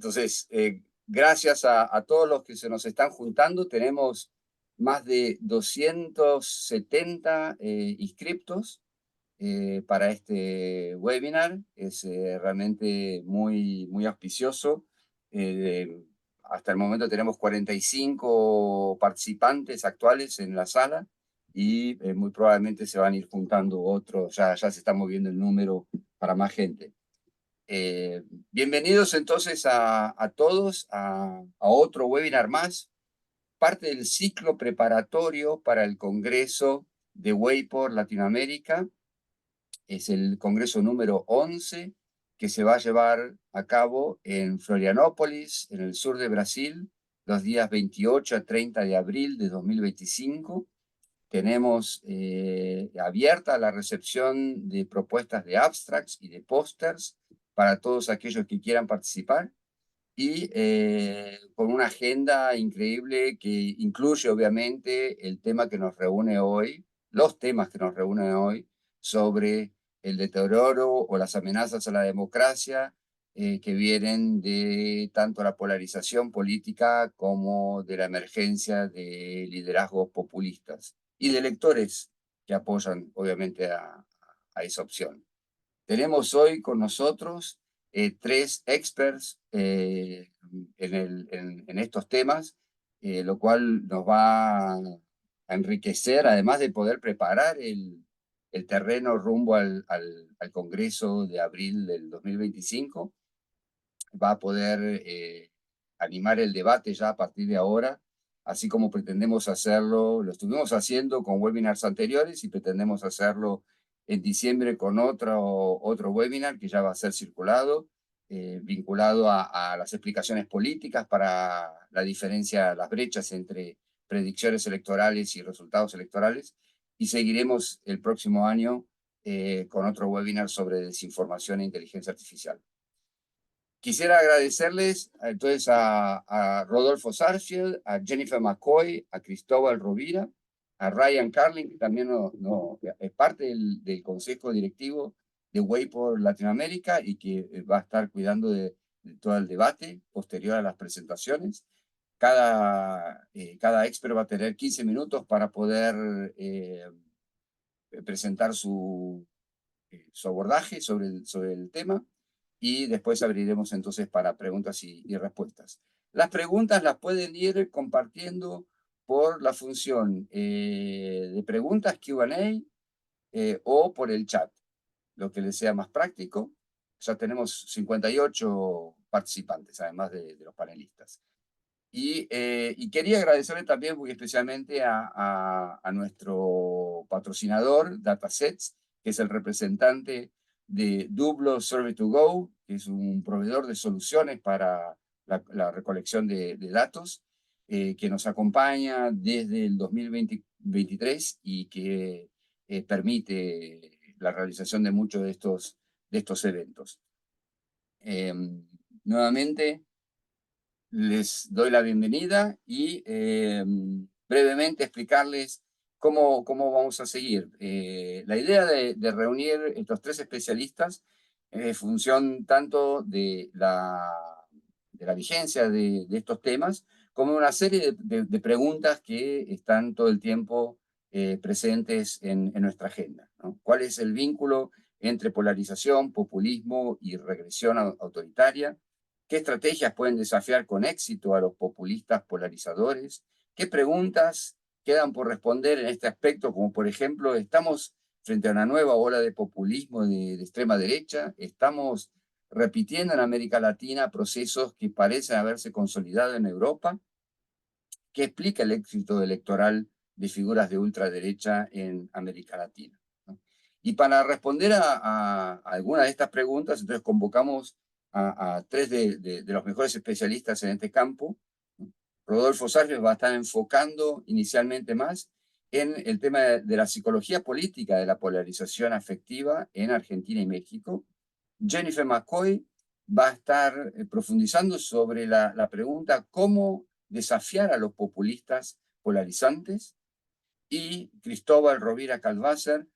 Entonces, gracias a todos los que se nos están juntando, tenemos más de 270 inscriptos para este webinar. Es realmente muy auspicioso. Hasta el momento tenemos 45 participantes actuales en la sala y muy probablemente se van a ir juntando otros, ya se está moviendo el número para más gente. Bienvenidos entonces a todos a otro webinar más, parte del ciclo preparatorio para el Congreso de Waypor Latinoamérica. Es el Congreso número 11 que se va a llevar a cabo en Florianópolis, en el sur de Brasil, los días 28 a 30 de abril de 2025. Tenemos abierta la recepción de propuestas de abstracts y de pósters para todos aquellos que quieran participar, y con una agenda increíble que incluye obviamente el tema que nos reúne hoy, los temas que nos reúnen hoy sobre el deterioro o las amenazas a la democracia que vienen de tanto la polarización política como de la emergencia de liderazgos populistas y de electores que apoyan obviamente a esa opción. Tenemos hoy con nosotros tres experts en estos temas, lo cual nos va a enriquecer, además de poder preparar el terreno rumbo al Congreso de abril del 2025. Va a poder animar el debate ya a partir de ahora, así como pretendemos hacerlo, lo estuvimos haciendo con webinars anteriores y pretendemos hacerlo en diciembre con otro webinar que ya va a ser circulado, vinculado a las explicaciones políticas para la diferencia, las brechas entre predicciones electorales y resultados electorales, y seguiremos el próximo año con otro webinar sobre desinformación e inteligencia artificial. Quisiera agradecerles entonces a Rodolfo Sarfield, a Jennifer McCoy, a Cristóbal Rovira, a Ryan Carlin, que también es parte del consejo directivo de Waypor Latinoamérica y que va a estar cuidando de todo el debate posterior a las presentaciones. Cada expert va a tener 15 minutos para poder presentar su abordaje sobre el tema, y después abriremos entonces para preguntas y respuestas. Las preguntas las pueden ir compartiendo por la función de preguntas Q&A o por el chat, lo que les sea más práctico. Ya tenemos 58 participantes, además de los panelistas. Y quería agradecerle también muy especialmente a nuestro patrocinador, Datasets, que es el representante de Dublo Survey2Go, que es un proveedor de soluciones para la recolección de datos, que nos acompaña desde el 2023 y que permite la realización de muchos de estos eventos. Nuevamente, les doy la bienvenida y brevemente explicarles cómo vamos a seguir. La idea de reunir estos tres especialistas en función tanto de la vigencia de estos temas, como una serie de preguntas que están todo el tiempo presentes en nuestra agenda, ¿no? ¿Cuál es el vínculo entre polarización, populismo y regresión autoritaria? ¿Qué estrategias pueden desafiar con éxito a los populistas polarizadores? ¿Qué preguntas quedan por responder en este aspecto? Como por ejemplo, ¿estamos frente a una nueva ola de populismo de extrema derecha? ¿Estamos repitiendo en América Latina procesos que parecen haberse consolidado en Europa? ¿Qué explica el éxito electoral de figuras de ultraderecha en América Latina? Y para responder a alguna de estas preguntas, entonces convocamos a tres de los mejores especialistas en este campo. Rodolfo Sarfield va a estar enfocando inicialmente más en el tema de la psicología política de la polarización afectiva en Argentina y México. Jennifer McCoy va a estar profundizando sobre la pregunta cómo desafiar a los populistas polarizantes, y Cristóbal Rovira Calvácer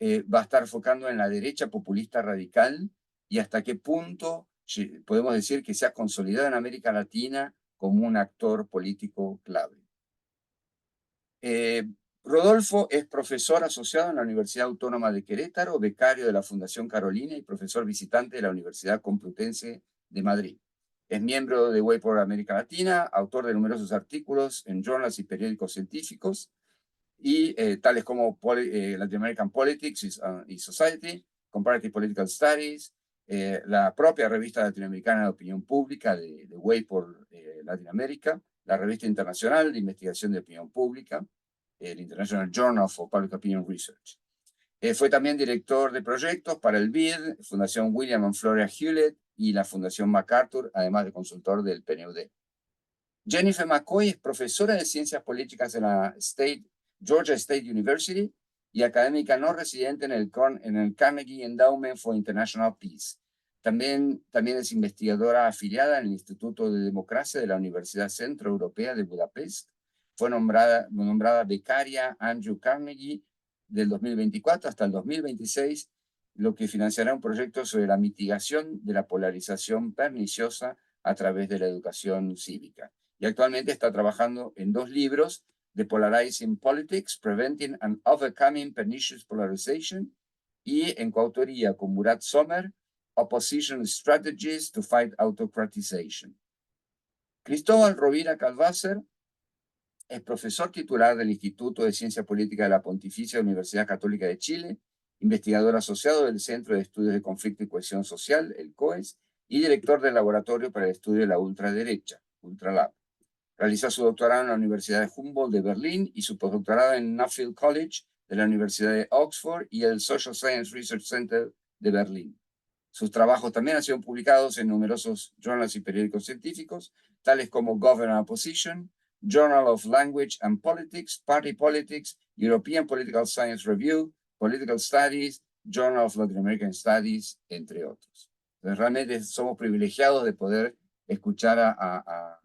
va a estar enfocando en la derecha populista radical y hasta qué punto podemos decir que se ha consolidado en América Latina como un actor político clave. Rodolfo es profesor asociado en la Universidad Autónoma de Querétaro, becario de la Fundación Carolina y profesor visitante de la Universidad Complutense de Madrid. Es miembro de Way por América Latina, autor de numerosos artículos en journals y periódicos científicos, y tales como Latin American Politics y Society, Comparative Political Studies, la propia revista latinoamericana de opinión pública de Way por Latinoamérica, la revista internacional de investigación de opinión pública, el International Journal for Public Opinion Research. Fue también director de proyectos para el BID, Fundación William and Floria Hewlett y la Fundación MacArthur, además de consultor del PNUD. Jennifer McCoy es profesora de Ciencias Políticas en la Georgia State University y académica no residente en el Carnegie Endowment for International Peace. También es investigadora afiliada en el Instituto de Democracia de la Universidad Centroeuropea de Budapest. Fue nombrada becaria Andrew Carnegie del 2024 hasta el 2026, lo que financiará un proyecto sobre la mitigación de la polarización perniciosa a través de la educación cívica. Y actualmente está trabajando en 2 libros: The Polarizing Politics, Preventing and Overcoming Pernicious Polarization, y en coautoría con Murat Sommer, Opposition Strategies to Fight Autocratization. Cristóbal Rovira Calvácer es profesor titular del Instituto de Ciencia Política de la Pontificia Universidad Católica de Chile, investigador asociado del Centro de Estudios de Conflicto y Cohesión Social, el COES, y director del Laboratorio para el Estudio de la Ultraderecha, Ultralab. Realizó su doctorado en la Universidad de Humboldt de Berlín y su postdoctorado en Nuffield College de la Universidad de Oxford y el Social Science Research Center de Berlín. Sus trabajos también han sido publicados en numerosos journals y periódicos científicos, tales como Government Opposition, Journal of Language and Politics, Party Politics, European Political Science Review, Political Studies, Journal of Latin American Studies, entre otros. Entonces, realmente somos privilegiados de poder escuchar a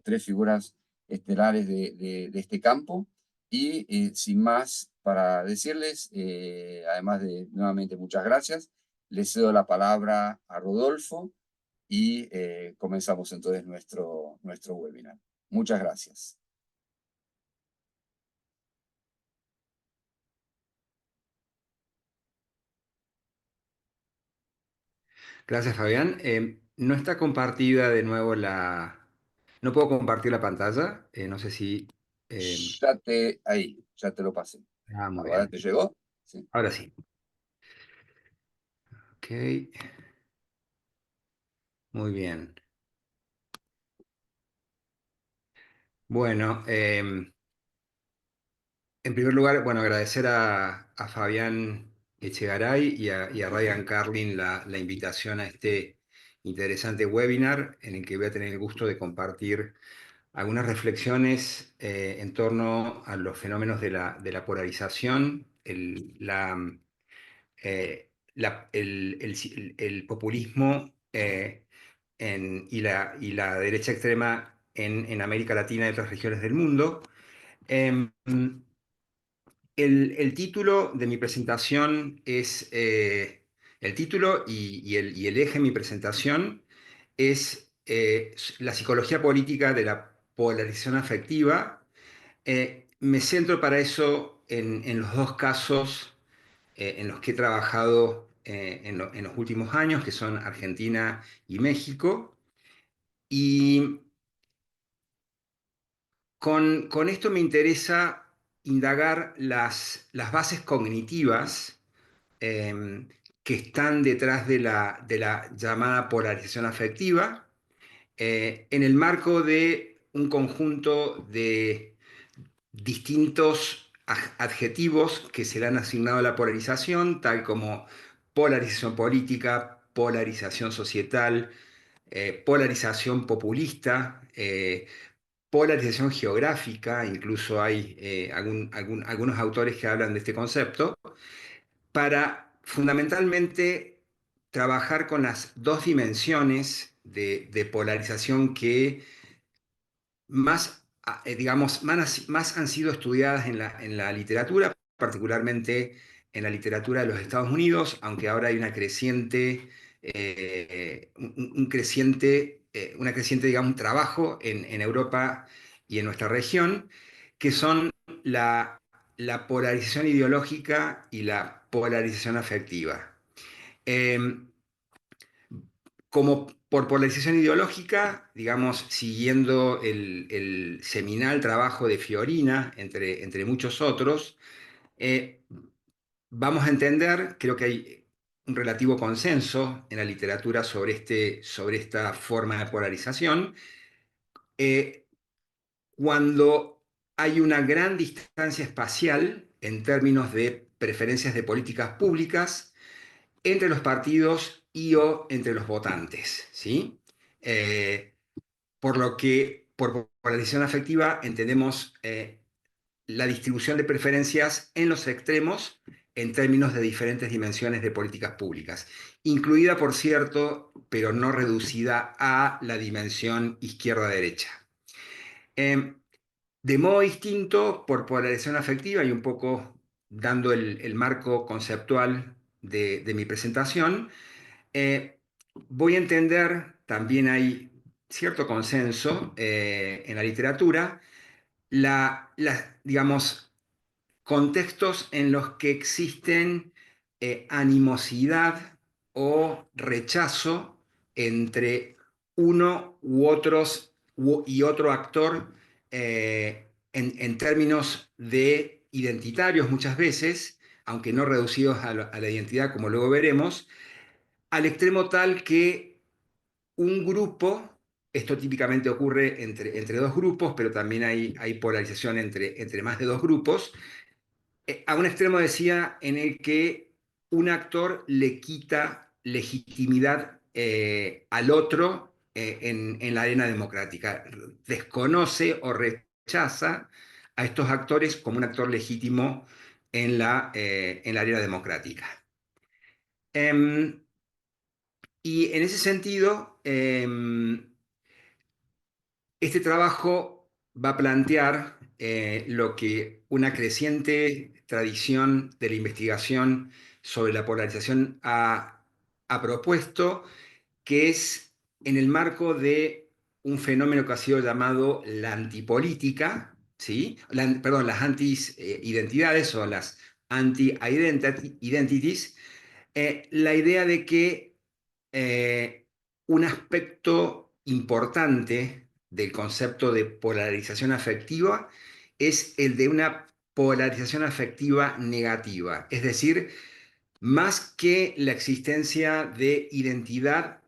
3 figuras estelares de este campo. Y sin más para decirles, además de nuevamente muchas gracias, les cedo la palabra a Rodolfo y comenzamos entonces nuestro webinar. Muchas gracias. Gracias, Fabián. No está compartida de nuevo la... No puedo compartir la pantalla. No sé si... Ahí, ya te lo pasé. Muy ¿Ahora bien. te llegó? Sí. Ahora sí. Ok. Muy bien. Bueno, en primer lugar, bueno, agradecer a Fabián Echegaray y a Ryan Carlin la invitación a este interesante webinar en el que voy a tener el gusto de compartir algunas reflexiones en torno a los fenómenos de la polarización, el populismo y la derecha extrema en América Latina y otras regiones del mundo. Em, el título de mi presentación es, el título y el eje de mi presentación es la psicología política de la polarización afectiva. Me centro para eso en los 2 casos en los que he trabajado en los últimos años, que son Argentina y México. Y con esto me interesa indagar las bases cognitivas eh, que están detrás de la llamada polarización afectiva, en el marco de un conjunto de distintos adjetivos que se le han asignado a la polarización, tal como polarización política, polarización societal, polarización populista, polarización geográfica. Incluso hay algunos autores que hablan de este concepto, para fundamentalmente trabajar con las 2 dimensiones de polarización que más, digamos, más han sido estudiadas en la literatura, particularmente en la literatura de los Estados Unidos, aunque ahora hay una creciente un creciente, una creciente, digamos, trabajo en Europa y en nuestra región, que son la polarización ideológica y la polarización afectiva. Eh, Como por polarización ideológica, digamos, siguiendo el seminal trabajo de Fiorina, entre muchos otros, eh, vamos a entender, creo que hay un relativo consenso en la literatura sobre esta forma de polarización, eh, cuando hay una gran distancia espacial en términos de preferencias de políticas públicas entre los partidos y o entre los votantes, ¿sí? Eh, por lo que por polarización afectiva entendemos la distribución de preferencias en los extremos en términos de diferentes dimensiones de políticas públicas, incluida, por cierto, pero no reducida a la dimensión izquierda-derecha. Eh, de modo distinto, por polarización afectiva y un poco dando el marco conceptual de mi presentación, eh, voy a entender, también hay cierto consenso en la literatura, digamos, contextos en los que existen animosidad o rechazo entre uno y otro actor en términos de identitarios muchas veces, aunque no reducidos a la identidad como luego veremos, al extremo tal que un grupo, esto típicamente ocurre entre dos grupos, pero también hay polarización entre más de dos grupos, a un extremo decía en el que un actor le quita legitimidad al otro en la arena democrática, desconoce o rechaza a estos actores como un actor legítimo en la arena democrática. Em, y en ese sentido, este trabajo va a plantear lo que una creciente tradición de la investigación sobre la polarización ha propuesto, que es en el marco de un fenómeno que ha sido llamado la antipolítica, ¿sí? Perdón, las anti-identidades o las anti-identities, la idea de que un aspecto importante del concepto de polarización afectiva es el de una polarización afectiva negativa, es decir, más que la existencia de identidad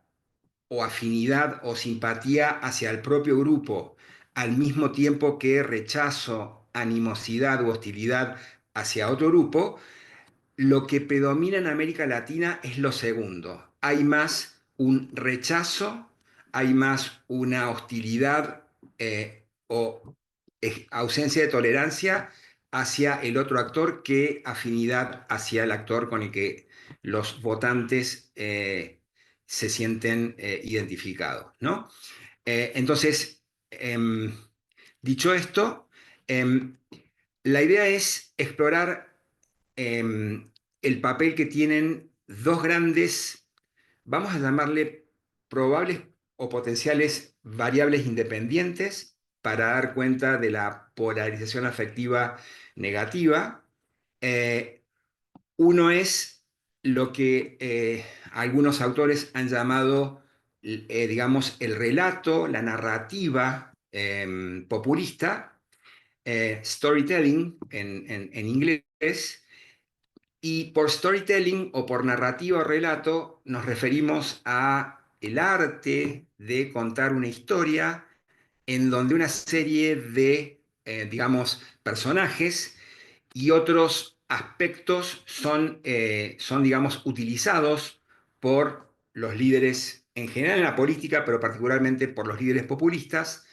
o afinidad o simpatía hacia el propio grupo, al mismo tiempo que rechazo, animosidad u hostilidad hacia otro grupo, lo que predomina en América Latina es lo segundo. Hay más un rechazo, hay más una hostilidad o ausencia de tolerancia hacia el otro actor que afinidad hacia el actor con el que los votantes se sienten identificados, ¿no? Entonces, dicho esto, em, la idea es explorar el papel que tienen dos grandes, vamos a llamarle probables o potenciales variables independientes para dar cuenta de la polarización afectiva negativa. Eh, Uno es lo que algunos autores han llamado, digamos, el relato, la narrativa populista, storytelling en inglés, y por storytelling o por narrativa o relato nos referimos a el arte de contar una historia en donde una serie de, digamos, personajes y otros aspectos son, digamos, utilizados por los líderes en general en la política, pero particularmente por los líderes populistas,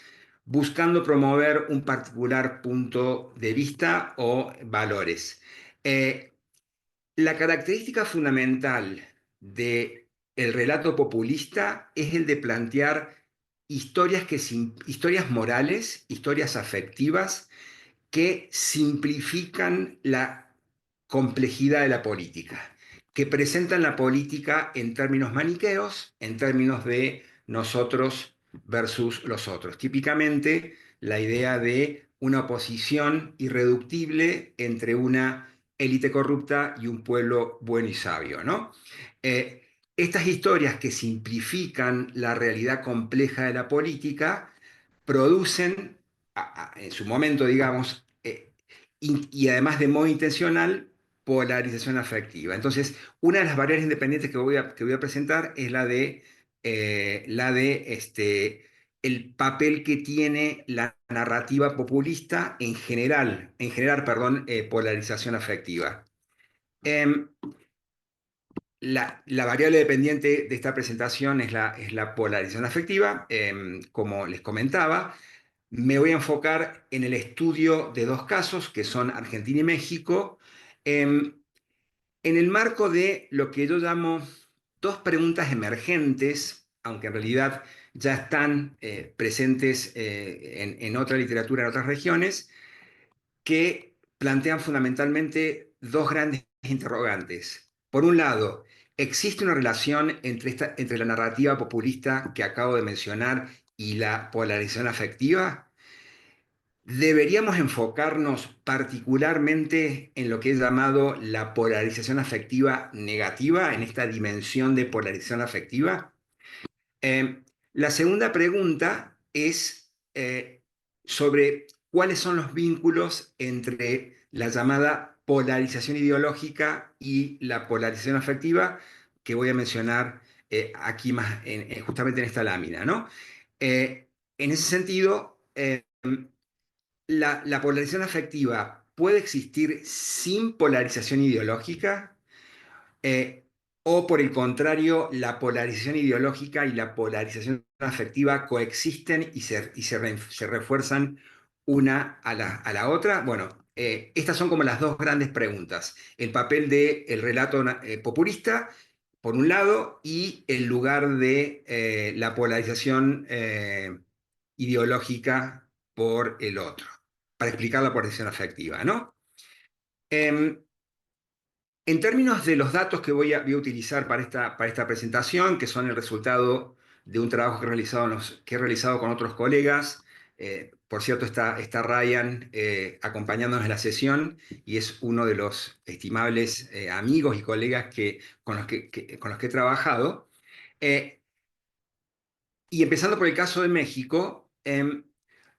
buscando promover un particular punto de vista o valores. La característica fundamental del relato populista es el de plantear historias morales, historias afectivas, que simplifican la complejidad de la política, que presentan la política en términos maniqueos, en términos de nosotros versus los otros. Típicamente, la idea de una oposición irreductible entre una élite corrupta y un pueblo bueno y sabio, ¿no? Eh, Estas historias que simplifican la realidad compleja de la política producen, en su momento, digamos, y además de modo intencional, polarización afectiva. Entonces, una de las variables independientes que voy a presentar es el papel que tiene la narrativa populista en generar, perdón, polarización afectiva. Em, la variable dependiente de esta presentación es la polarización afectiva. Como les comentaba, me voy a enfocar en el estudio de dos casos, que son Argentina y México, en el marco de lo que yo llamo dos preguntas emergentes, aunque en realidad ya están presentes en otra literatura, en otras regiones, que plantean fundamentalmente dos grandes interrogantes. Por un lado, ¿existe una relación entre la narrativa populista que acabo de mencionar y la polarización afectiva? ¿Deberíamos enfocarnos particularmente en lo que es llamado la polarización afectiva negativa, en esta dimensión de polarización afectiva? La segunda pregunta es sobre cuáles son los vínculos entre la llamada polarización ideológica y la polarización afectiva, que voy a mencionar aquí más justamente en esta lámina, ¿no? En ese sentido, la polarización afectiva puede existir sin polarización ideológica. Eh, o por el contrario, la polarización ideológica y la polarización afectiva coexisten se refuerzan una a la otra. Bueno, estas son como las dos grandes preguntas. El papel del relato populista, por un lado, y el lugar de la polarización ideológica por el otro, para explicar la polarización afectiva, ¿no? Em, en términos de los datos que voy a utilizar para esta presentación, que son el resultado de un trabajo que he realizado con otros colegas, por cierto, está Ryan acompañándonos en la sesión y es uno de los estimables amigos y colegas con los que he trabajado. Eh, y empezando por el caso de México,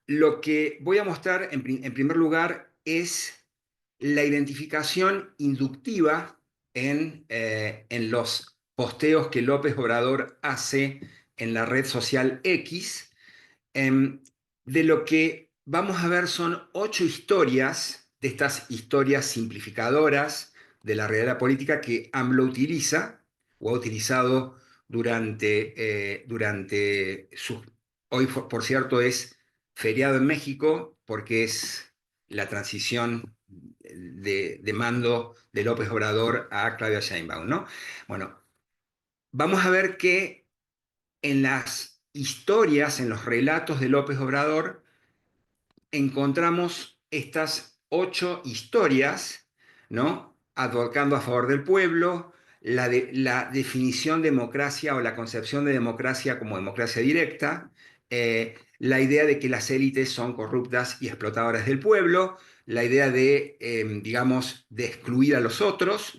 lo que voy a mostrar en primer lugar es la identificación inductiva en los posteos que López Obrador hace en la red social X. em, de lo que vamos a ver son 8 historias, de estas historias simplificadoras de la realidad política que AMLO utiliza o ha utilizado durante su... Hoy, por cierto, es feriado en México porque es la transición de mando de López Obrador a Claudia Sheinbaum, ¿no? Bueno, vamos a ver que en las historias, en los relatos de López Obrador, encontramos estas 8 historias, ¿no? Advocando a favor del pueblo, la definición de democracia o la concepción de democracia como democracia directa, la idea de que las élites son corruptas y explotadoras del pueblo, la idea de, digamos, de excluir a los otros,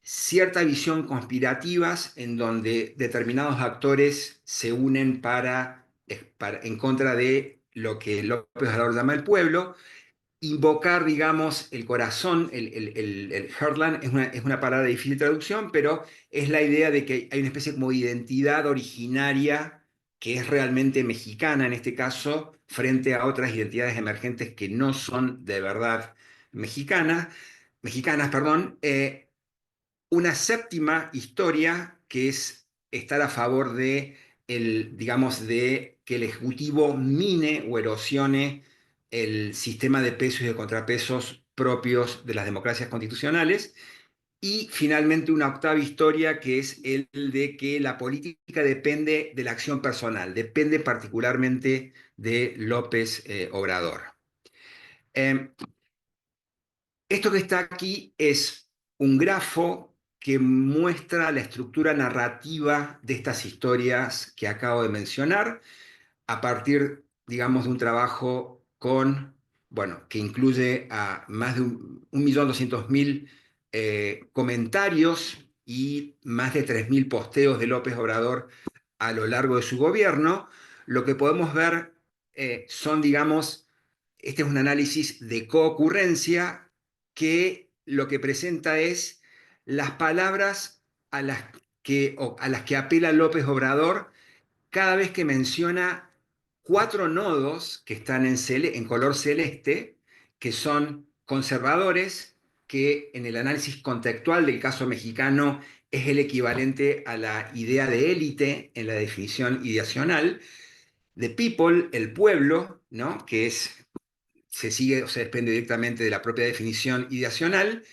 cierta visión conspirativas en donde determinados actores se unen en contra de lo que López Obrador llama el pueblo, invocar, digamos, el corazón, el heartland, es una palabra de difícil traducción, pero es la idea de que hay una especie como de identidad originaria que es realmente mexicana en este caso, frente a otras identidades emergentes que no son de verdad mexicanas, perdón. Una séptima historia que es estar a favor digamos, de que el Ejecutivo mine o erosione el sistema de pesos y de contrapesos propios de las democracias constitucionales. Y finalmente una octava historia que es el de que la política depende de la acción personal, depende particularmente de López Obrador. Eh, Esto que está aquí es un grafo que muestra la estructura narrativa de estas historias que acabo de mencionar, a partir, digamos, de un trabajo bueno, que incluye a más de 1.200.000 comentarios y más de 3.000 posteos de López Obrador a lo largo de su gobierno. Lo que podemos ver son, digamos, este es un análisis de coocurrencia que lo que presenta es las palabras a las que apela López Obrador cada vez que menciona cuatro nodos que están en color celeste, que son conservadores, que en el análisis contextual del caso mexicano es el equivalente a la idea de élite en la definición ideacional, de people, el pueblo, ¿no? Que se sigue o se desprende directamente de la propia definición ideacional,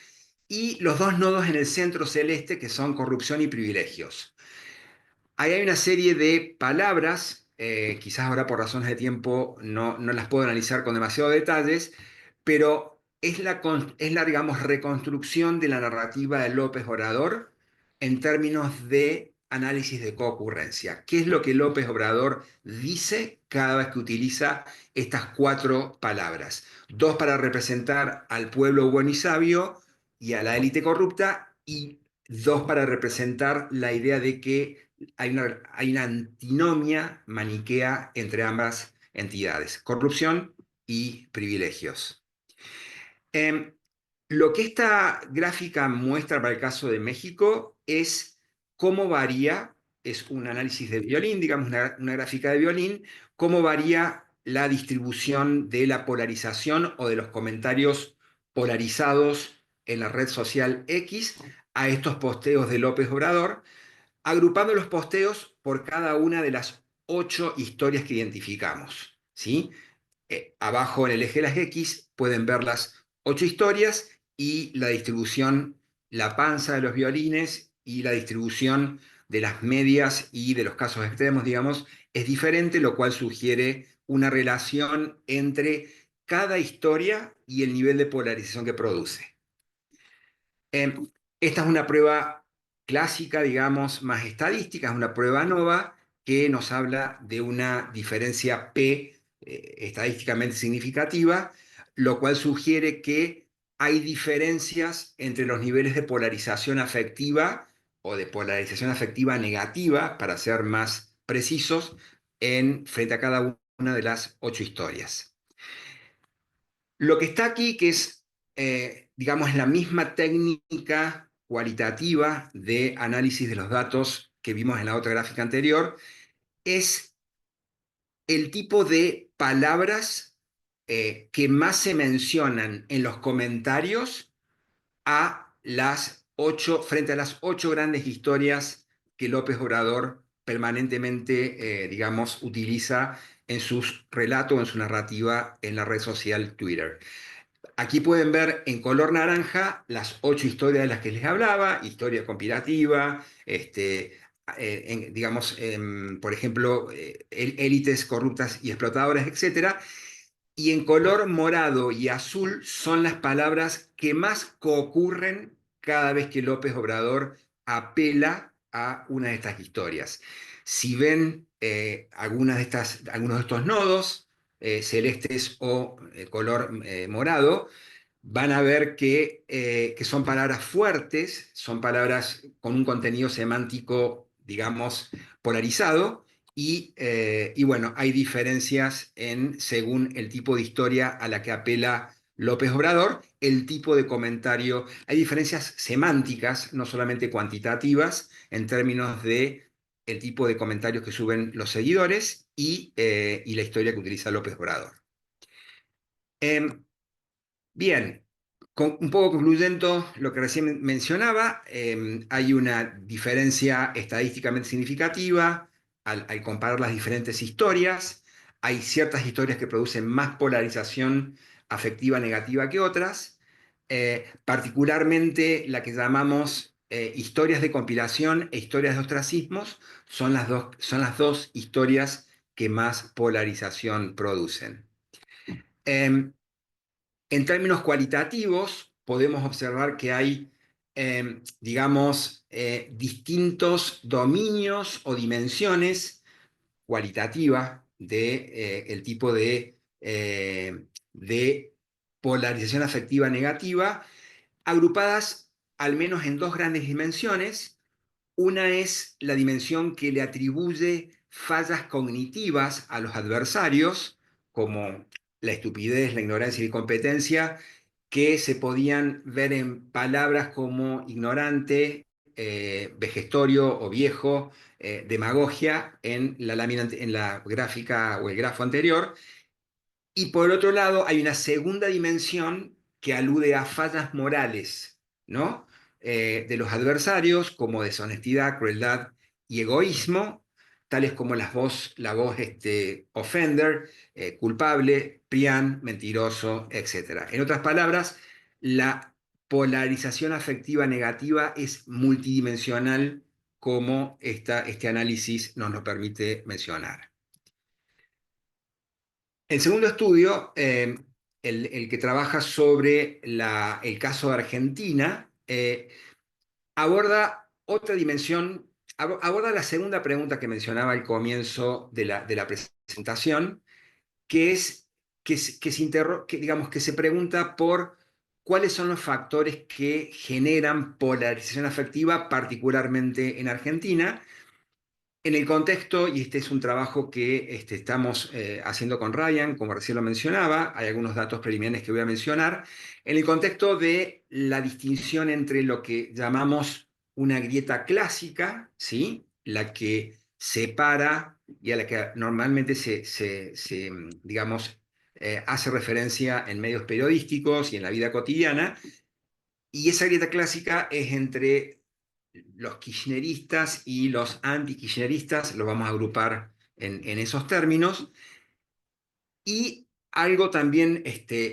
y los dos nodos en el centro celeste, que son corrupción y privilegios. Ahí hay una serie de palabras, quizás ahora por razones de tiempo no las puedo analizar con demasiados detalles, pero digamos, reconstrucción de la narrativa de López Obrador en términos de análisis de coocurrencia. ¿Qué es lo que López Obrador dice cada vez que utiliza estas cuatro palabras? Dos para representar al pueblo bueno y sabio y a la élite corrupta, y dos para representar la idea de que hay una antinomia maniquea entre ambas entidades, corrupción y privilegios. Eh, lo que esta gráfica muestra para el caso de México es cómo varía, es un análisis de violín, digamos una gráfica de violín, cómo varía la distribución de la polarización o de los comentarios polarizados en la red social X a estos posteos de López Obrador, agrupando los posteos por cada una de las 8 historias que identificamos, ¿sí? Abajo en el eje de las X pueden ver las 8 historias y la distribución, la panza de los violines y la distribución de las medias y de los casos extremos, digamos, es diferente, lo cual sugiere una relación entre cada historia y el nivel de polarización que produce. Eh, Esta es una prueba clásica, digamos, más estadística, es una prueba ANOVA que nos habla de una diferencia P estadísticamente significativa, lo cual sugiere que hay diferencias entre los niveles de polarización afectiva o de polarización afectiva negativa, para ser más precisos, frente a cada una de las 8 historias. Lo que está aquí, que es, digamos, la misma técnica cualitativa de análisis de los datos que vimos en la otra gráfica anterior, es el tipo de palabras que más se mencionan en los comentarios frente a las 8 grandes historias que López Obrador permanentemente, digamos, utiliza en sus relatos, en su narrativa en la red social Twitter. Aquí pueden ver en color naranja las 8 historias de las que les hablaba: historia conspirativa, digamos, por ejemplo, élites corruptas y explotadoras, etc. Y en color morado y azul son las palabras que más concurren cada vez que López Obrador apela a una de estas historias. Si ven algunos de estos nodos, celestes o color morado, van a ver que son palabras fuertes, son palabras con un contenido semántico, digamos, polarizado, y bueno, hay diferencias según el tipo de historia a la que apela López Obrador, el tipo de comentario. Hay diferencias semánticas, no solamente cuantitativas, en términos de el tipo de comentarios que suben los seguidores y la historia que utiliza López Obrador. Bien, un poco concluyendo lo que recién mencionaba, hay una diferencia estadísticamente significativa al comparar las diferentes historias. Hay ciertas historias que producen más polarización afectiva negativa que otras, particularmente la que llamamos historias de compilación e historias de ostracismos, son las dos historias que más polarización producen. En términos cualitativos, podemos observar que hay digamos, distintos dominios o dimensiones cualitativas de el tipo de polarización afectiva negativa, agrupadas al menos en dos grandes dimensiones. Una es la dimensión que le atribuye fallas cognitivas a los adversarios, como la estupidez, la ignorancia y la incompetencia, que se podían ver en palabras como ignorante, vejestorio o viejo, demagogia en la lámina, en la gráfica o el grafo anterior. Y por otro lado, hay una segunda dimensión que alude a fallas morales, ¿no? De los adversarios, como deshonestidad, crueldad y egoísmo, tales como la voz offender, culpable, prián, mentiroso, etc. En otras palabras, la polarización afectiva negativa es multidimensional, como este análisis nos lo permite mencionar. El segundo estudio, el que trabaja sobre el caso de Argentina, aborda otra dimensión, aborda la segunda pregunta que mencionaba al comienzo de la presentación, que es digamos, que se pregunta por cuáles son los factores que generan polarización afectiva, particularmente en Argentina. En el contexto, y este es un trabajo que estamos haciendo con Ryan, como recién lo mencionaba, hay algunos datos preliminares que voy a mencionar, en el contexto de la distinción entre lo que llamamos una grieta clásica, ¿sí? La que separa y a la que normalmente digamos, hace referencia en medios periodísticos y en la vida cotidiana, y esa grieta clásica es entre los kirchneristas y los anti-kirchneristas, lo vamos a agrupar en esos términos. Y algo también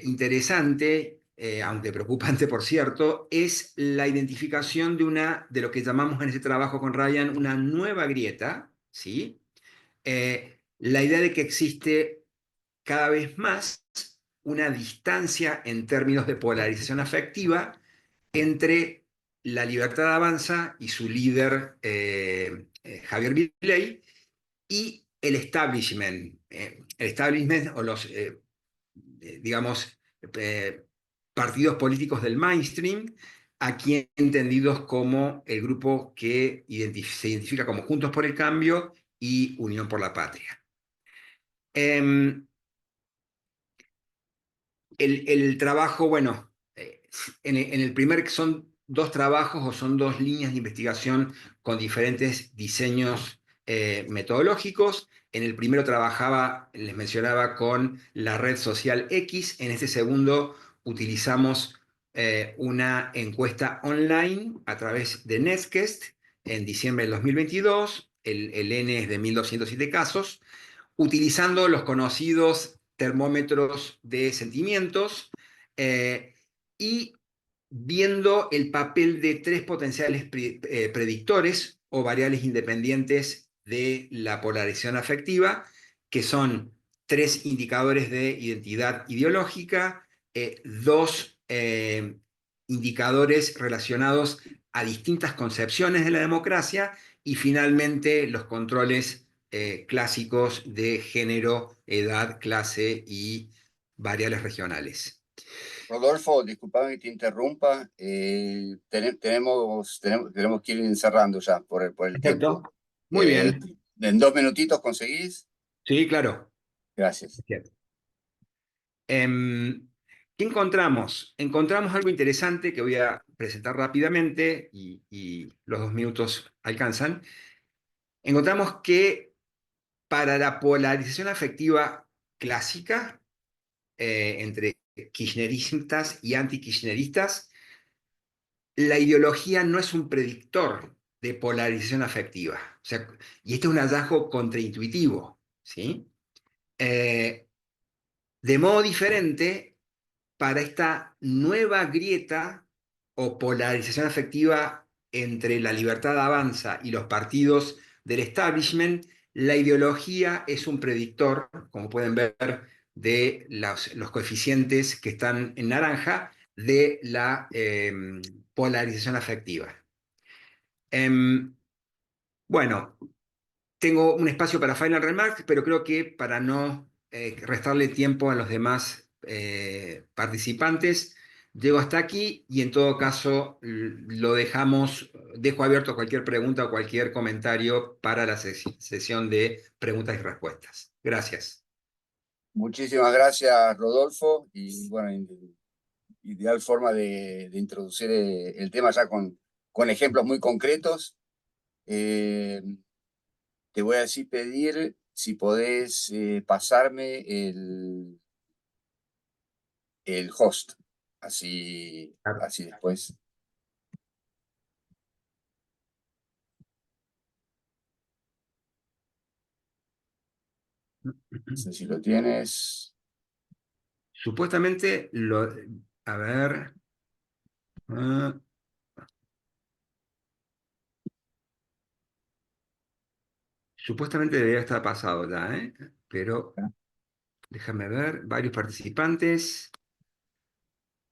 interesante, aunque preocupante por cierto, es la identificación de lo que llamamos en ese trabajo con Ryan una nueva grieta, ¿sí? La idea de que existe cada vez más una distancia en términos de polarización afectiva entre La Libertad Avanza y su líder Javier Milei y el establishment o los, digamos, partidos políticos del mainstream, aquí entendidos como el grupo que se identifica como Juntos por el Cambio y Unión por la Patria. Em, el trabajo, bueno, en el primer son dos trabajos o son dos líneas de investigación con diferentes diseños metodológicos. En el primero trabajaba, les mencionaba, con la red social X. En este segundo utilizamos una encuesta online a través de Netscape en diciembre del 2022. El N es de 1.207 casos, utilizando los conocidos termómetros de sentimientos y viendo el papel de tres potenciales predictores o variables independientes de la polarización afectiva, que son tres indicadores de identidad ideológica, dos indicadores relacionados a distintas concepciones de la democracia y finalmente los controles clásicos de género, edad, clase y variables regionales. Rodolfo, disculpame que te interrumpa. Tenemos que ir cerrando ya por el tiempo. Perfecto. Muy bien. ¿En 2 minutitos conseguís? Sí, claro. Gracias. Bien. ¿Qué encontramos? Encontramos algo interesante que voy a presentar rápidamente y los 2 minutos alcanzan. Encontramos que para la polarización afectiva clásica entre kirchneristas y anti-kirchneristas, la ideología no es un predictor de polarización afectiva. O sea, y este es un hallazgo contraintuitivo, ¿sí? De modo diferente, para esta nueva grieta o polarización afectiva entre La Libertad Avanza y los partidos del establishment, la ideología es un predictor, como pueden ver, de los coeficientes que están en naranja, de la polarización afectiva. Bueno, tengo un espacio para final remarks, pero creo que para no restarle tiempo a los demás participantes, llego hasta aquí y en todo caso dejo abierto cualquier pregunta o cualquier comentario para la sesión de preguntas y respuestas. Gracias. Muchísimas gracias, Rodolfo. Y bueno, ideal forma de introducir el tema ya con ejemplos muy concretos. Te voy a decir pedir si podés pasarme el host, así después. No sé si lo tienes. Supuestamente, a ver. ah, Supuestamente debería estar pasado ya, ¿eh? Pero déjame ver, varios participantes.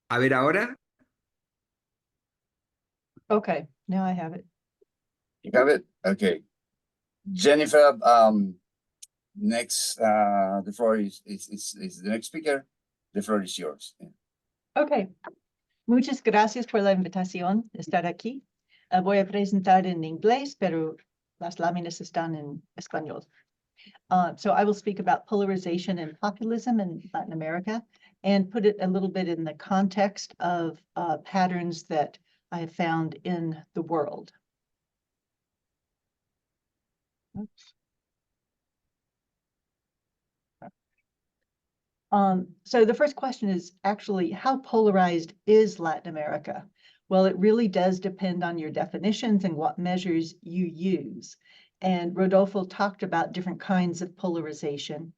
A ver ahora. Okay, now I have it. You have it? Okay. Jennifer, next, the floor is the next speaker. The floor is yours. Okay, muchas gracias por la invitación de estar aquí. Voy a presentar en inglés, pero las láminas están en español. So I will speak about polarization and populism in Latin America and put it a little bit in the context of patterns that I have found in the world. Oops. So the first question is actually, how polarized is Latin America? Well, it really does depend on your definitions and what measures you use. And Rodolfo talked about different kinds of polarization.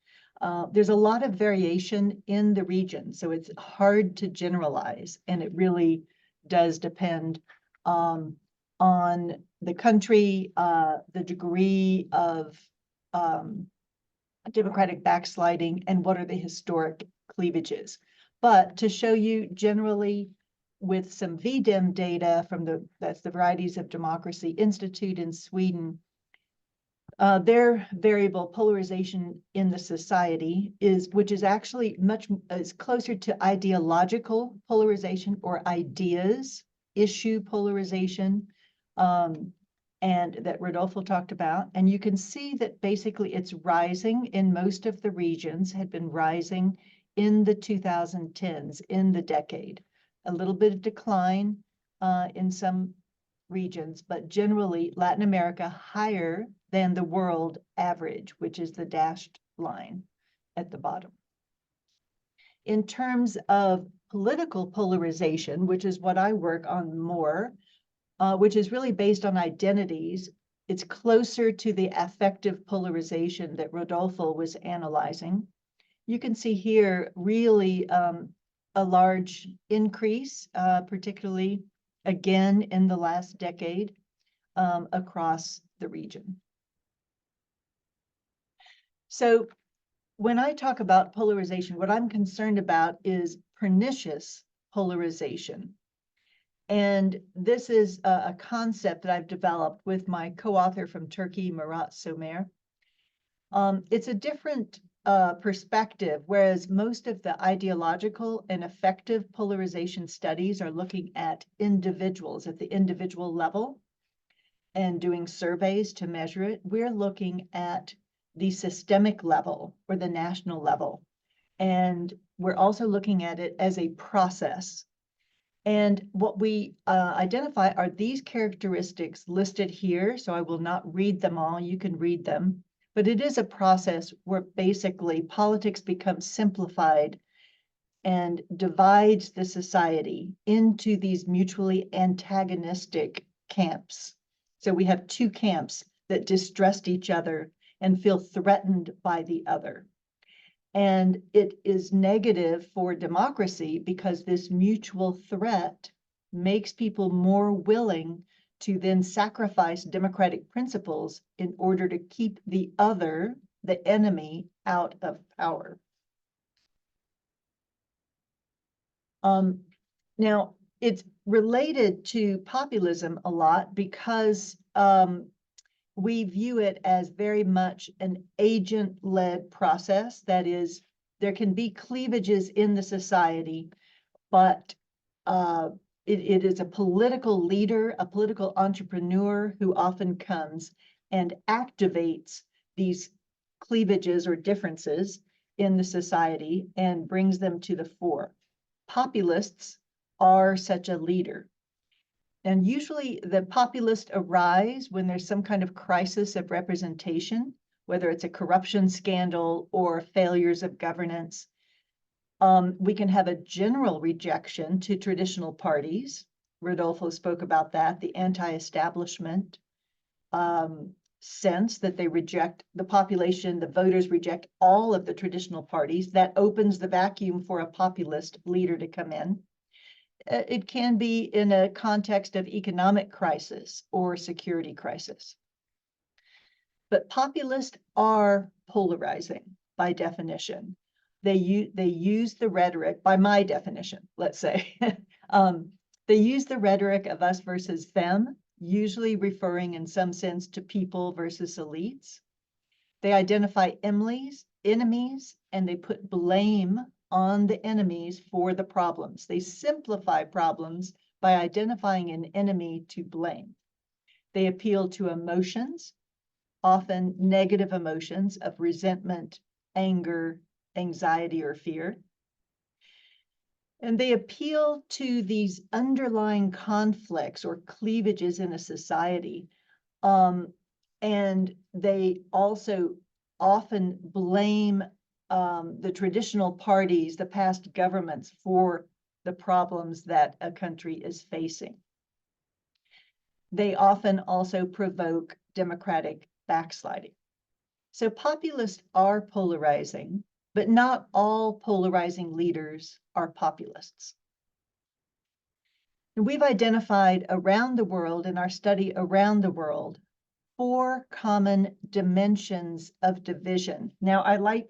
There's a lot of variation in the region, so it's hard to generalize, and it really does depend on the country, the degree of democratic backsliding, and what are the historic cleavages. But to show you generally with some VDEM data from that's the Varieties of Democracy Institute in Sweden, their variable polarization in the society which is actually is closer to ideological polarization or ideas, issue polarization, and that Rodolfo talked about. And you can see that basically it's rising in most of the regions, had been rising in the 2010s, in the decade. A little bit of decline in some regions, but generally Latin America higher than the world average, which is the dashed line at the bottom. In terms of political polarization, which is what I work on more, which is really based on identities, it's closer to the affective polarization that Rodolfo was analyzing. You can see here really a large increase, particularly again in the last decade across the region. So when I talk about polarization, what I'm concerned about is pernicious polarization. And this is a concept that I've developed with my co-author from Turkey, Murat Somer. It's a different perspective, whereas most of the ideological and affective polarization studies are looking at individuals at the individual level and doing surveys to measure it. We're looking at the systemic level or the national level. And we're also looking at it as a process. And what we identify are these characteristics listed here. So I will not read them all, you can read them. But it is a process where basically politics becomes simplified and divides the society into these mutually antagonistic camps. So we have two camps that distrust each other and feel threatened by the other. And it is negative for democracy because this mutual threat makes people more willing to then sacrifice democratic principles in order to keep the other, the enemy, out of power. Now, it's related to populism a lot because we view it as very much an agent-led process. That is, there can be cleavages in the society, but it is a political leader, a political entrepreneur who often comes and activates these cleavages or differences in the society and brings them to the fore. Populists are such a leader. And usually the populists arise when there's some kind of crisis of representation, whether it's a corruption scandal or failures of governance. We can have a general rejection to traditional parties. Rodolfo spoke about that, the anti-establishment sense that they reject, the population, the voters reject all of the traditional parties. That opens the vacuum for a populist leader to come in. It can be in a context of economic crisis or security crisis. But populists are polarizing by definition. They use the rhetoric, by my definition, let's say. They use the rhetoric of us versus them, usually referring in some sense to people versus elites. They identify enemies, and they put blame on the enemies for the problems. They simplify problems by identifying an enemy to blame. They appeal to emotions, often negative emotions of resentment, anger, anxiety, or fear. And they appeal to these underlying conflicts or cleavages in a society. And they also often blame the traditional parties, the past governments, for the problems that a country is facing. They often also provoke democratic backsliding. So populists are polarizing, but not all polarizing leaders are populists. And we've identified around the world, in our study around the world, 4 common dimensions of division. Now, I like,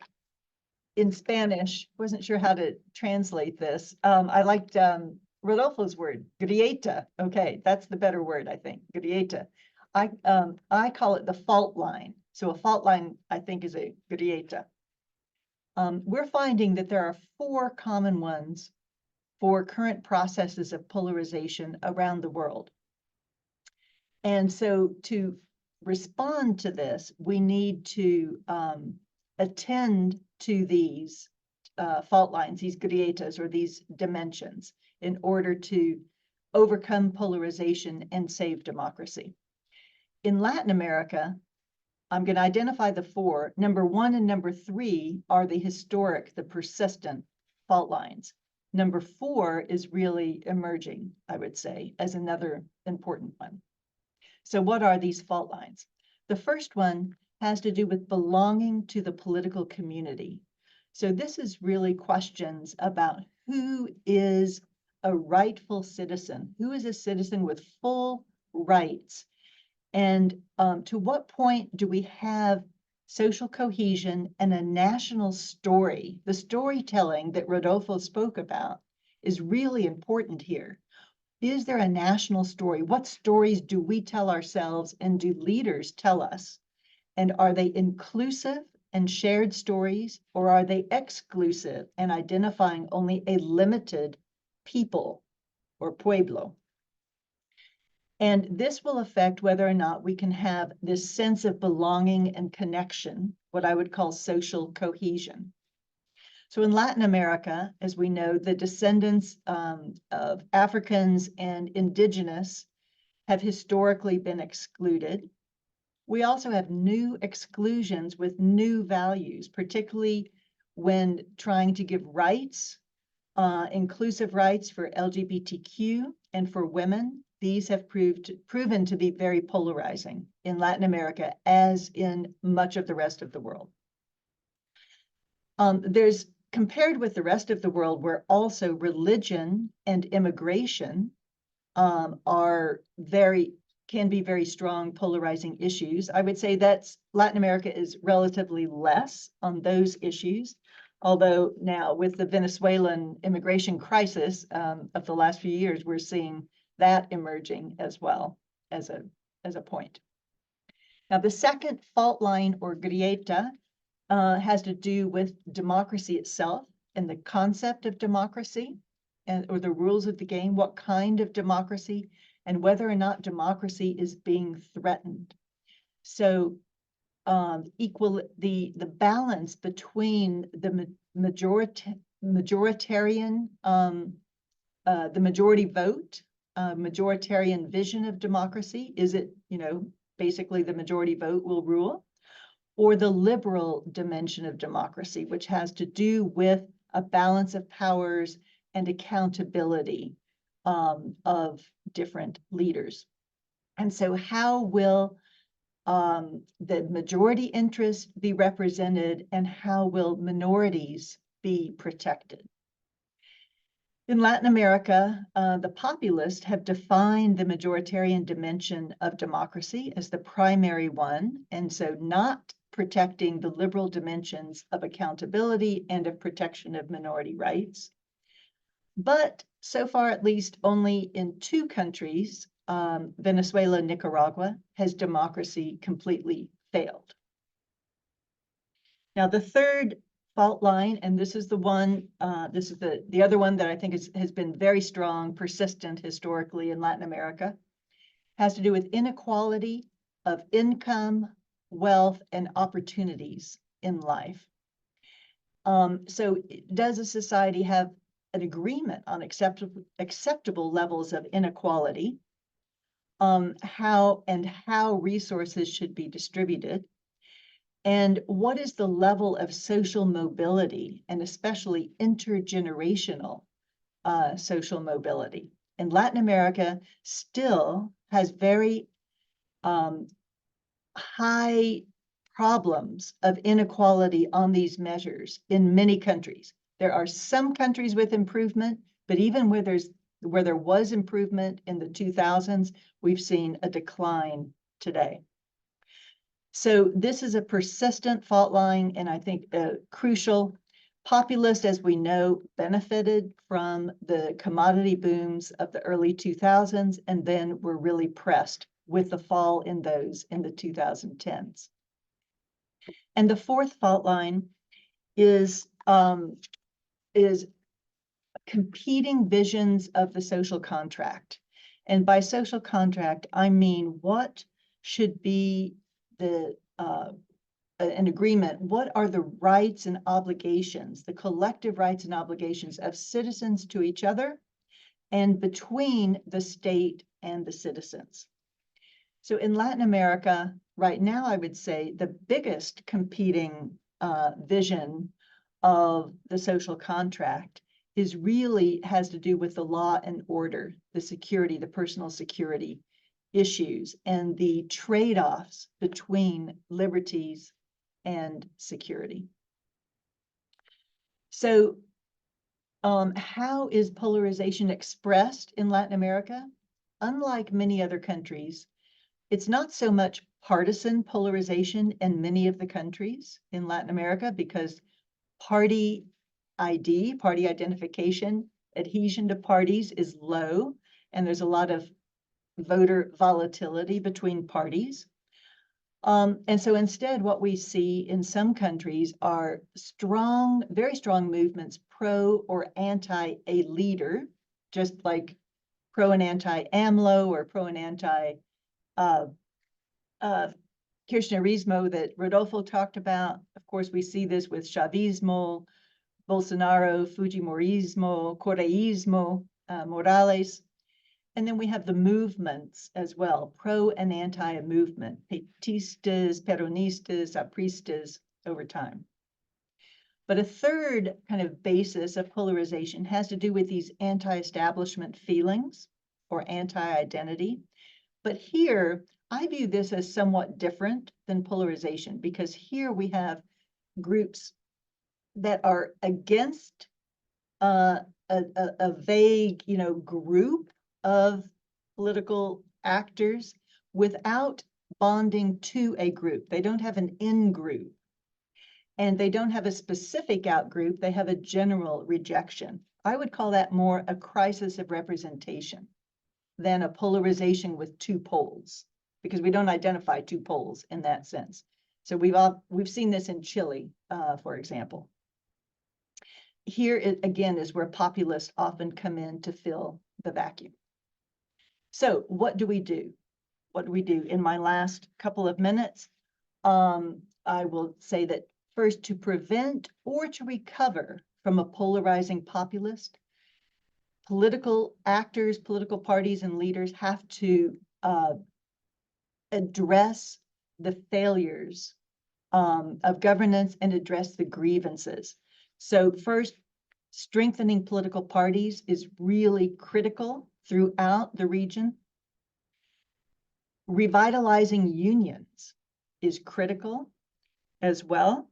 in Spanish, wasn't sure how to translate this. I liked Rodolfo's word, grieta. Okay, that's the better word, I think, grieta. I call it the fault line. So a fault line, I think, is a grieta. We're finding that there are 4 common ones for current processes of polarization around the world. And so to respond to this, we need to attend to these fault lines, these grietas, or these dimensions, in order to overcome polarization and save democracy. In Latin America, I'm going to identify the 4. Number 1 and number 3 are the historic, the persistent fault lines. Number 4 is really emerging, I would say, as another important one. So what are these fault lines? The first one has to do with belonging to the political community. So this is really questions about who is a rightful citizen, who is a citizen with full rights, and to what point do we have social cohesion and a national story? The storytelling that Rodolfo spoke about is really important here. Is there a national story? What stories do we tell ourselves, and do leaders tell us? And are they inclusive and shared stories, or are they exclusive and identifying only a limited people or pueblo? And this will affect whether or not we can have this sense of belonging and connection, what I would call social cohesion. So in Latin America, as we know, the descendants of Africans and indigenous have historically been excluded. We also have new exclusions with new values, particularly when trying to give rights, inclusive rights for LGBTQ and for women. These have proven to be very polarizing in Latin America, as in much of the rest of the world. There's, compared with the rest of the world, where also religion and immigration can be very strong polarizing issues. I would say that Latin America is relatively less on those issues. Although now with the Venezuelan immigration crisis of the last few years, we're seeing that emerging as well as a point. Now, the second fault line or grieta has to do with democracy itself and the concept of democracy or the rules of the game, what kind of democracy, and whether or not democracy is being threatened. So the balance between the majoritarian, the majority vote, majoritarian vision of democracy, is it, basically the majority vote will rule, or the liberal dimension of democracy, which has to do with a balance of powers and accountability of different leaders. And so how will the majority interest be represented, and how will minorities be protected? In Latin America, the populists have defined the majoritarian dimension of democracy as the primary one, and so not protecting the liberal dimensions of accountability and of protection of minority rights. But so far, at least only in 2 countries, Venezuela and Nicaragua, has democracy completely failed. Now, the third fault line, and this is the one, this is the other one that I think has been very strong, persistent historically in Latin America, has to do with inequality of income, wealth, and opportunities in life. So does a society have an agreement on acceptable levels of inequality, how resources should be distributed, and what is the level of social mobility, and especially intergenerational social mobility? And Latin America still has very high problems of inequality on these measures in many countries. There are some countries with improvement, but even where there was improvement in the 2000s, we've seen a decline today. So this is a persistent fault line, and I think crucial. Populists, as we know, benefited from the commodity booms of the early 2000s, and then were really pressed with the fall in those in the 2010s. And the fourth fault line is competing visions of the social contract. And by social contract, I mean what should be an agreement, what are the rights and obligations, the collective rights and obligations of citizens to each other and between the state and the citizens. So in Latin America, right now, I would say the biggest competing vision of the social contract has to do with the law and order, the security, the personal security issues, and the trade-offs between liberties and security. So how is polarization expressed in Latin America? Unlike many other countries, it's not so much partisan polarization in many of the countries in Latin America, because party identification, adhesion to parties is low, and there's a lot of voter volatility between parties. And so instead, what we see in some countries are very strong movements pro or anti a leader, just like pro and anti AMLO or pro and anti Kirchnerismo that Rodolfo talked about. Of course, we see this with Chavismo, Bolsonaro, Fujimorismo, Correísmo, Morales. And then we have the movements as well, pro and anti movement, petistas, peronistas, apristas over time. But a third kind of basis of polarization has to do with these anti-establishment feelings or anti-identity. But here, I view this as somewhat different than polarization, because here we have groups that are against a vague, group of political actors without bonding to a group. They don't have an in-group. and they don't have a specific outgroup, they have a general rejection. I would call that more a crisis of representation than a polarization with two poles, because we don't identify two poles in that sense. So we've seen this in Chile, for example. Here again is where populists often come in to fill the vacuum. So what do we do? What do we do? In my last couple of minutes, I will say that first, to prevent or to recover from a polarizing populist, political actors, political parties, and leaders have to address the failures of governance and address the grievances. So first, strengthening political parties is really critical throughout the region. Revitalizing unions is critical as well,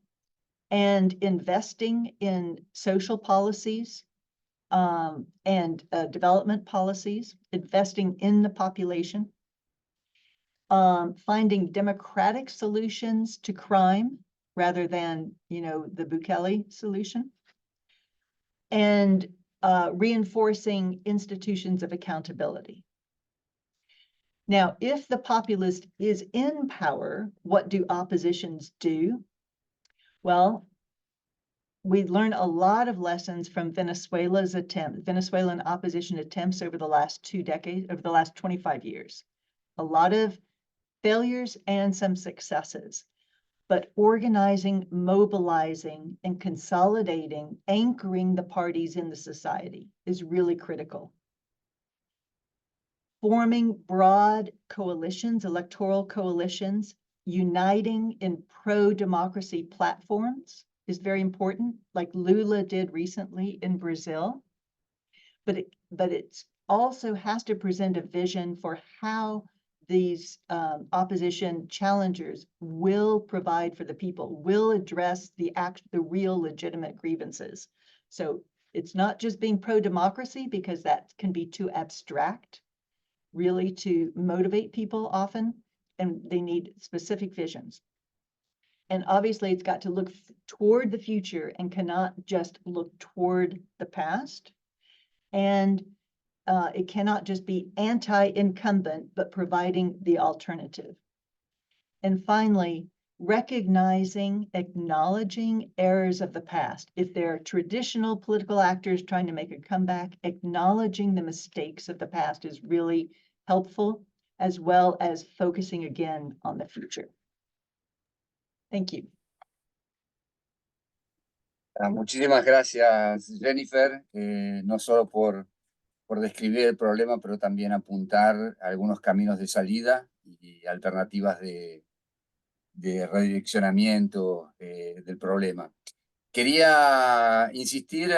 and investing in social policies and development policies, investing in the population, finding democratic solutions to crime rather than, the Bukele solution, and reinforcing institutions of accountability. Now, if the populist is in power, what do oppositions do? Well, we learn a lot of lessons from Venezuelan opposition attempts over the last 2 decades, over the last 25 years. A lot of failures and some successes, but organizing, mobilizing, and consolidating, anchoring the parties in the society is really critical. Forming broad coalitions, electoral coalitions, uniting in pro-democracy platforms is very important, like Lula did recently in Brazil. But it also has to present a vision for how these opposition challengers will provide for the people, will address the real legitimate grievances. So it's not just being pro-democracy, because that can be too abstract, really, to motivate people often, and they need specific visions. And obviously it's got to look toward the future and cannot just look toward the past. And it cannot just be anti-incumbent, but providing the alternative. And finally, recognizing, acknowledging errors of the past. If there are traditional political actors trying to make a comeback, acknowledging the mistakes of the past is really helpful, as well as focusing again on the future. Thank you. Muchísimas gracias, Jennifer, no solo por describir el problema, pero también apuntar algunos caminos de salida y alternativas de redireccionamiento del problema. Quería insistir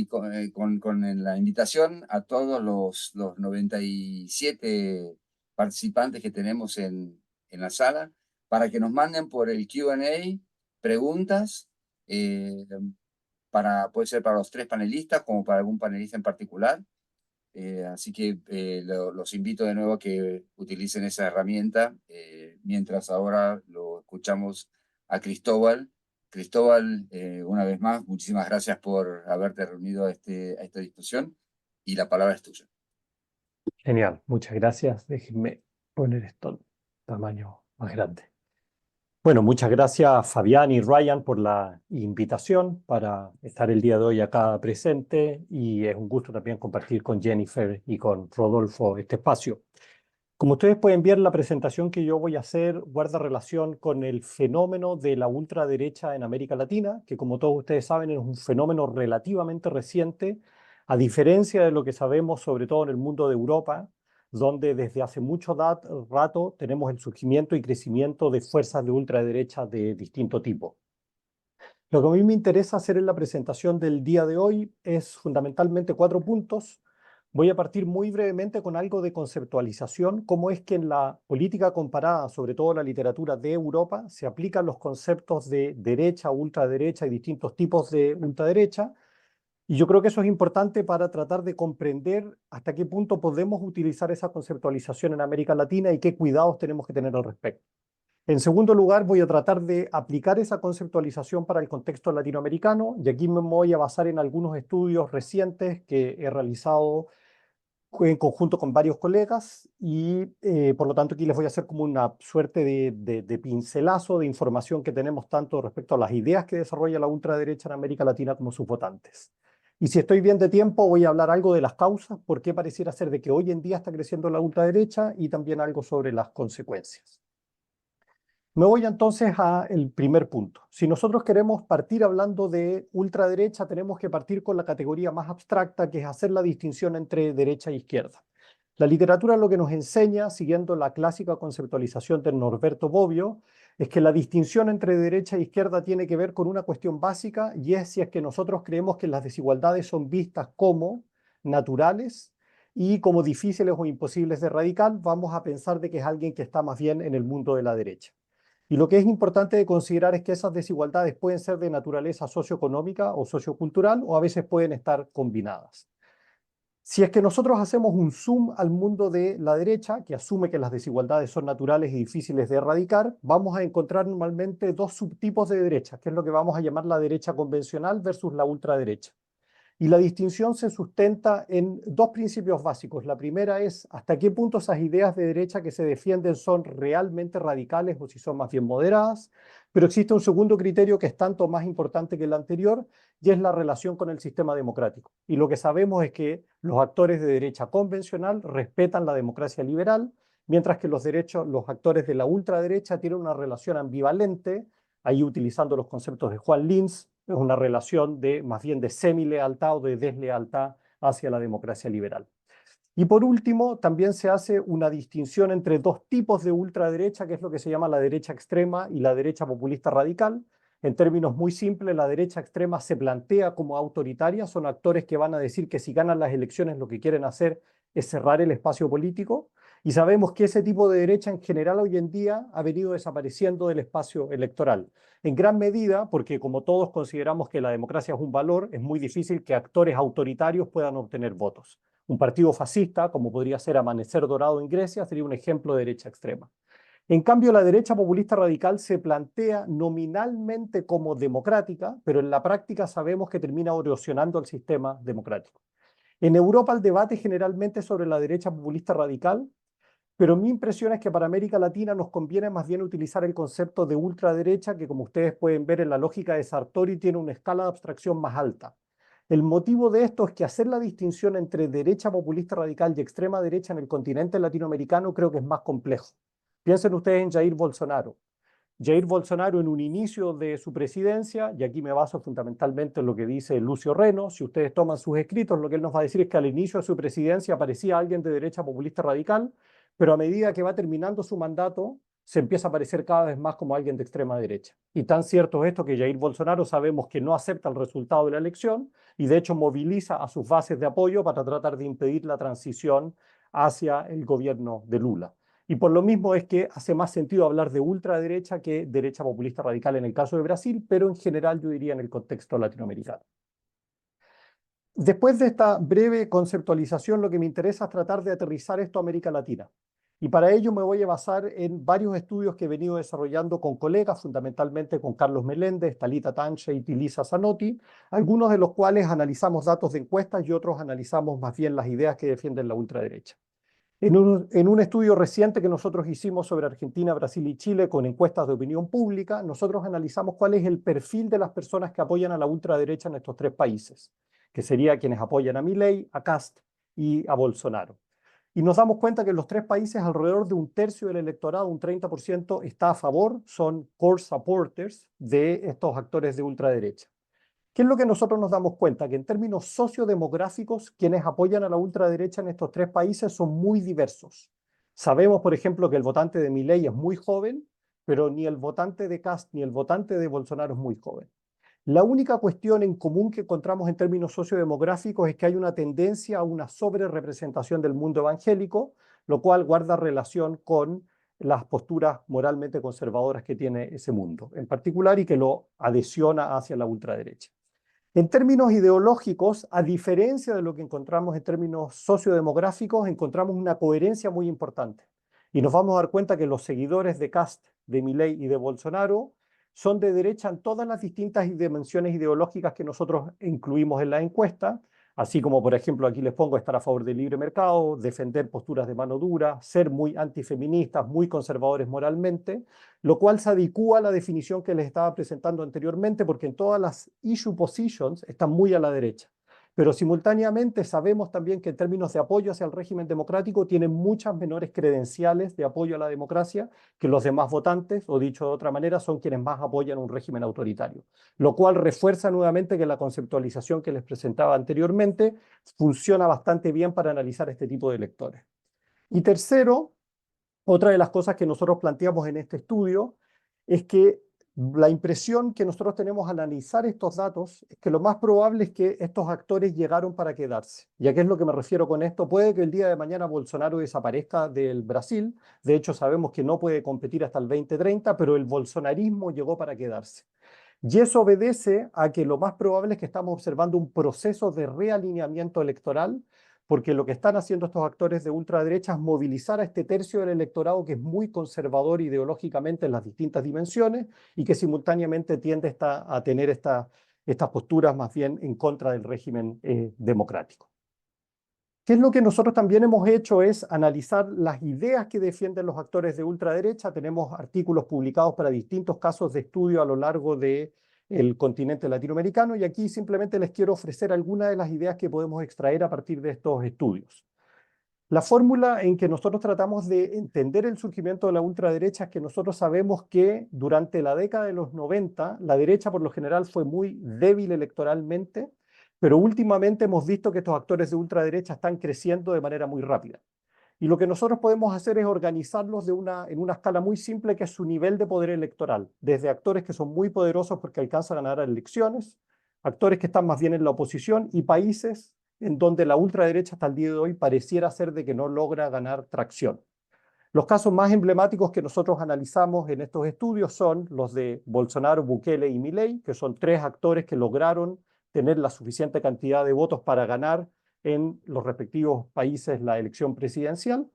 con la invitación a todos los 97 participantes que tenemos en la sala para que nos manden por el Q&A preguntas, puede ser para los 3 panelistas como para algún panelista en particular. Así que los invito de nuevo a que utilicen esa herramienta mientras ahora lo escuchamos a Cristóbal. Cristóbal, una vez más, muchísimas gracias por haberte reunido a esta discusión y la palabra es tuya. Genial, muchas gracias. Déjenme poner esto en tamaño más grande. Bueno, muchas gracias Fabián y Ryan por la invitación para estar el día de hoy acá presente, y es un gusto también compartir con Jennifer y con Rodolfo este espacio. Como ustedes pueden ver, la presentación que yo voy a hacer guarda relación con el fenómeno de la ultraderecha en América Latina, que como todos ustedes saben es un fenómeno relativamente reciente, a diferencia de lo que sabemos sobre todo en el mundo de Europa, donde desde hace mucho rato tenemos el surgimiento y crecimiento de fuerzas de ultraderecha de distinto tipo. Lo que a mí me interesa hacer en la presentación del día de hoy es fundamentalmente 4 puntos. Voy a partir muy brevemente con algo de conceptualización, cómo es que en la política comparada, sobre todo la literatura de Europa, se aplican los conceptos de derecha, ultraderecha y distintos tipos de ultraderecha. Y yo creo que eso es importante para tratar de comprender hasta qué punto podemos utilizar esa conceptualización en América Latina y qué cuidados tenemos que tener al respecto. En segundo lugar, voy a tratar de aplicar esa conceptualización para el contexto latinoamericano, y aquí me voy a basar en algunos estudios recientes que he realizado en conjunto con varios colegas, y por lo tanto aquí les voy a hacer como una suerte de pincelazo de información que tenemos tanto respecto a las ideas que desarrolla la ultraderecha en América Latina como sus votantes. Y si estoy bien de tiempo, voy a hablar algo de las causas, por qué pareciera ser de que hoy en día está creciendo la ultraderecha, y también algo sobre las consecuencias. Me voy entonces al primer punto. Si nosotros queremos partir hablando de ultraderecha, tenemos que partir con la categoría más abstracta, que es hacer la distinción entre derecha e izquierda. La literatura lo que nos enseña, siguiendo la clásica conceptualización de Norberto Bobbio, es que la distinción entre derecha e izquierda tiene que ver con una cuestión básica, y es si es que nosotros creemos que las desigualdades son vistas como naturales y como difíciles o imposibles de erradicar, vamos a pensar de que es alguien que está más bien en el mundo de la derecha. Y lo que es importante de considerar es que esas desigualdades pueden ser de naturaleza socioeconómica o sociocultural, o a veces pueden estar combinadas. Si es que nosotros hacemos un zoom al mundo de la derecha, que asume que las desigualdades son naturales y difíciles de erradicar, vamos a encontrar normalmente dos subtipos de derecha, que es lo que vamos a llamar la derecha convencional versus la ultraderecha. Y la distinción se sustenta en dos principios básicos. La primera es hasta qué punto esas ideas de derecha que se defienden son realmente radicales o si son más bien moderadas. Pero existe un segundo criterio que es tanto más importante que el anterior, y es la relación con el sistema democrático. Y lo que sabemos es que los actores de derecha convencional respetan la democracia liberal, mientras que los actores de la ultraderecha tienen una relación ambivalente, ahí utilizando los conceptos de Juan Linz, es una relación más bien de semi-lealtad o de deslealtad hacia la democracia liberal. Y por último, también se hace una distinción entre dos tipos de ultraderecha, que es lo que se llama la derecha extrema y la derecha populista radical. En términos muy simples, la derecha extrema se plantea como autoritaria, son actores que van a decir que si ganan las elecciones lo que quieren hacer es cerrar el espacio político, y sabemos que ese tipo de derecha en general hoy en día ha venido desapareciendo del espacio electoral. En gran medida porque, como todos consideramos que la democracia es un valor, es muy difícil que actores autoritarios puedan obtener votos. Un partido fascista, como podría ser Amanecer Dorado en Grecia, sería un ejemplo de derecha extrema. En cambio, la derecha populista radical se plantea nominalmente como democrática, pero en la práctica sabemos que termina erosionando el sistema democrático. En Europa el debate generalmente es sobre la derecha populista radical, pero mi impresión es que para América Latina nos conviene más bien utilizar el concepto de ultraderecha, que como ustedes pueden ver en la lógica de Sartori tiene una escala de abstracción más alta. El motivo de esto es que hacer la distinción entre derecha populista radical y extrema derecha en el continente latinoamericano creo que es más complejo. Piensen ustedes en Jair Bolsonaro. Jair Bolsonaro en un inicio de su presidencia, y aquí me baso fundamentalmente en lo que dice Lucio Reno, si ustedes toman sus escritos, lo que él nos va a decir es que al inicio de su presidencia aparecía alguien de derecha populista radical, pero a medida que va terminando su mandato, se empieza a aparecer cada vez más como alguien de extrema derecha. Y tan cierto es esto que Jair Bolsonaro sabemos que no acepta el resultado de la elección, y de hecho moviliza a sus bases de apoyo para tratar de impedir la transición hacia el gobierno de Lula. Y por lo mismo es que hace más sentido hablar de ultraderecha que derecha populista radical en el caso de Brasil, pero en general yo diría en el contexto latinoamericano. Después de esta breve conceptualización, lo que me interesa es tratar de aterrizar esto a América Latina. Y para ello me voy a basar en varios estudios que he venido desarrollando con colegas, fundamentalmente con Carlos Meléndez, Talita Tanche y Tilisa Zanotti, algunos de los cuales analizamos datos de encuestas y otros analizamos más bien las ideas que defienden la ultraderecha. En un estudio reciente que nosotros hicimos sobre Argentina, Brasil y Chile con encuestas de opinión pública, nosotros analizamos cuál es el perfil de las personas que apoyan a la ultraderecha en estos tres países, que sería quienes apoyan a Milei, a Kast y a Bolsonaro. Y nos damos cuenta que en los tres países alrededor de un tercio del electorado, un 30%, está a favor, son core supporters de estos actores de ultraderecha. ¿Qué es lo que nosotros nos damos cuenta? Que en términos sociodemográficos, quienes apoyan a la ultraderecha en estos tres países son muy diversos. Sabemos, por ejemplo, que el votante de Milei es muy joven, pero ni el votante de Kast ni el votante de Bolsonaro es muy joven. La única cuestión en común que encontramos en términos sociodemográficos es que hay una tendencia a una sobrerepresentación del mundo evangélico, lo cual guarda relación con las posturas moralmente conservadoras que tiene ese mundo en particular y que lo adhesiona hacia la ultraderecha. En términos ideológicos, a diferencia de lo que encontramos en términos sociodemográficos, encontramos una coherencia muy importante. Y nos vamos a dar cuenta que los seguidores de Kast de Milei y de Bolsonaro son de derecha en todas las distintas dimensiones ideológicas que nosotros incluimos en la encuesta, así como, por ejemplo, aquí les pongo estar a favor del libre mercado, defender posturas de mano dura, ser muy antifeministas, muy conservadores moralmente, lo cual se adecúa a la definición que les estaba presentando anteriormente, porque en todas las issue positions están muy a la derecha. Pero simultáneamente sabemos también que en términos de apoyo hacia el régimen democrático tienen muchas menores credenciales de apoyo a la democracia que los demás votantes, o dicho de otra manera, son quienes más apoyan un régimen autoritario, lo cual refuerza nuevamente que la conceptualización que les presentaba anteriormente funciona bastante bien para analizar este tipo de electores. Y tercero, otra de las cosas que nosotros planteamos en este estudio es que la impresión que nosotros tenemos al analizar estos datos es que lo más probable es que estos actores llegaron para quedarse. ¿Y a qué es lo que me refiero con esto? Puede que el día de mañana Bolsonaro desaparezca del Brasil. De hecho, sabemos que no puede competir hasta el 2030, pero el bolsonarismo llegó para quedarse. Y eso obedece a que lo más probable es que estamos observando un proceso de realineamiento electoral, porque lo que están haciendo estos actores de ultraderecha es movilizar a este tercio del electorado que es muy conservador ideológicamente en las distintas dimensiones y que simultáneamente tiende a tener estas posturas más bien en contra del régimen democrático. ¿Qué es lo que nosotros también hemos hecho? Es analizar las ideas que defienden los actores de ultraderecha. Tenemos artículos publicados para distintos casos de estudio a lo largo del continente latinoamericano y aquí simplemente les quiero ofrecer algunas de las ideas que podemos extraer a partir de estos estudios. La fórmula en que nosotros tratamos de entender el surgimiento de la ultraderecha es que nosotros sabemos que durante la década de los 90 la derecha por lo general fue muy débil electoralmente, pero últimamente hemos visto que estos actores de ultraderecha están creciendo de manera muy rápida. Y lo que nosotros podemos hacer es organizarlos en una escala muy simple, que es su nivel de poder electoral, desde actores que son muy poderosos porque alcanzan a ganar elecciones, actores que están más bien en la oposición y países en donde la ultraderecha hasta el día de hoy pareciera ser de que no logra ganar tracción. Los casos más emblemáticos que nosotros analizamos en estos estudios son los de Bolsonaro, Bukele y Milei, que son tres actores que lograron tener la suficiente cantidad de votos para ganar en los respectivos países la elección presidencial.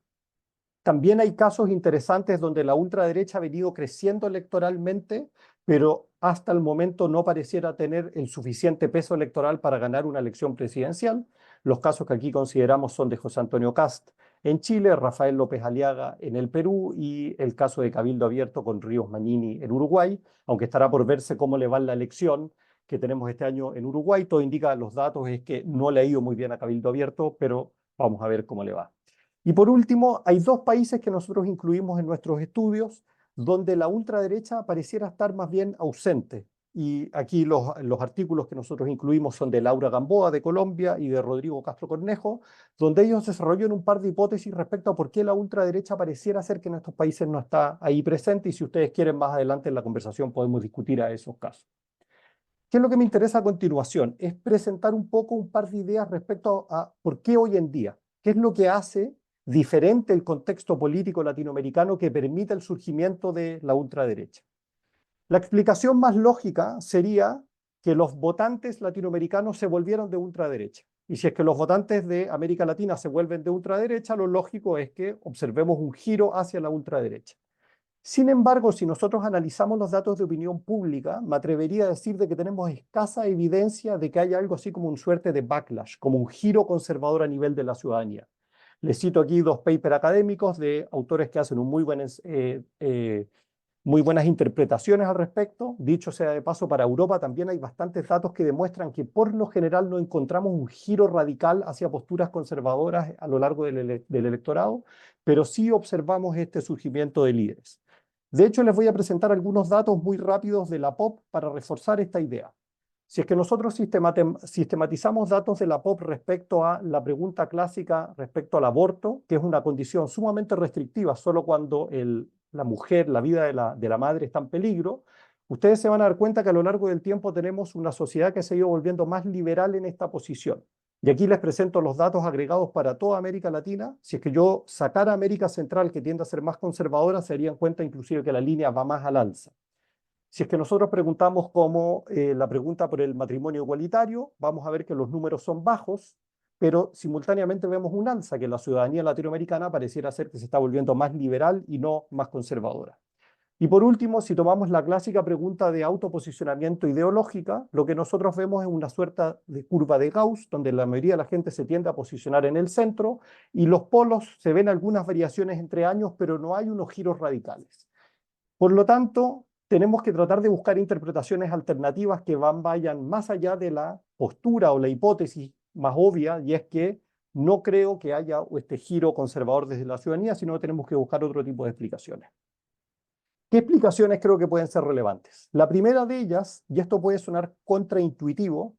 También hay casos interesantes donde la ultraderecha ha venido creciendo electoralmente, pero hasta el momento no pareciera tener el suficiente peso electoral para ganar una elección presidencial. Los casos que aquí consideramos son de José Antonio Kast en Chile, Rafael López Aliaga en el Perú y el caso de Cabildo Abierto con Ríos Magnini en Uruguay, aunque estará por verse cómo le va la elección que tenemos este año en Uruguay. Todo indica, los datos es que no le ha ido muy bien a Cabildo Abierto, pero vamos a ver cómo le va. Y por último, hay dos países que nosotros incluimos en nuestros estudios donde la ultraderecha pareciera estar más bien ausente. Y aquí los artículos que nosotros incluimos son de Laura Gamboa de Colombia y de Rodrigo Castro Cornejo, donde ellos desarrollan un par de hipótesis respecto a por qué la ultraderecha pareciera ser que en estos países no está ahí presente, y si ustedes quieren más adelante en la conversación podemos discutir a esos casos. ¿Qué es lo que me interesa a continuación? Es presentar un poco un par de ideas respecto a por qué hoy en día, qué es lo que hace diferente el contexto político latinoamericano que permite el surgimiento de la ultraderecha. La explicación más lógica sería que los votantes latinoamericanos se volvieron de ultraderecha. Y si es que los votantes de América Latina se vuelven de ultraderecha, lo lógico es que observemos un giro hacia la ultraderecha. Sin embargo, si nosotros analizamos los datos de opinión pública, me atrevería a decir de que tenemos escasa evidencia de que haya algo así como una suerte de backlash, como un giro conservador a nivel de la ciudadanía. Les cito aquí dos papers académicos de autores que hacen muy buenas interpretaciones al respecto. Dicho sea de paso, para Europa también hay bastantes datos que demuestran que por lo general no encontramos un giro radical hacia posturas conservadoras a lo largo del electorado, pero sí observamos este surgimiento de líderes. De hecho, les voy a presentar algunos datos muy rápidos de la POP para reforzar esta idea. Si es que nosotros sistematizamos datos de la POP respecto a la pregunta clásica respecto al aborto, que es una condición sumamente restrictiva, solo cuando la mujer, la vida de la madre está en peligro, ustedes se van a dar cuenta que a lo largo del tiempo tenemos una sociedad que se ha ido volviendo más liberal en esta posición. Y aquí les presento los datos agregados para toda América Latina. Si es que yo sacara América Central, que tiende a ser más conservadora, se darían cuenta inclusive que la línea va más al alza. Si es que nosotros preguntamos como la pregunta por el matrimonio igualitario, vamos a ver que los números son bajos, pero simultáneamente vemos un alza, que la ciudadanía latinoamericana pareciera ser que se está volviendo más liberal y no más conservadora. Y por último, si tomamos la clásica pregunta de autoposicionamiento ideológica, lo que nosotros vemos es una suerte de curva de Gauss, donde la mayoría de la gente se tiende a posicionar en el centro, y los polos se ven algunas variaciones entre años, pero no hay unos giros radicales. Por lo tanto, tenemos que tratar de buscar interpretaciones alternativas que vayan más allá de la postura o la hipótesis más obvia, y es que no creo que haya este giro conservador desde la ciudadanía, sino que tenemos que buscar otro tipo de explicaciones. ¿Qué explicaciones creo que pueden ser relevantes? La primera de ellas, y esto puede sonar contraintuitivo,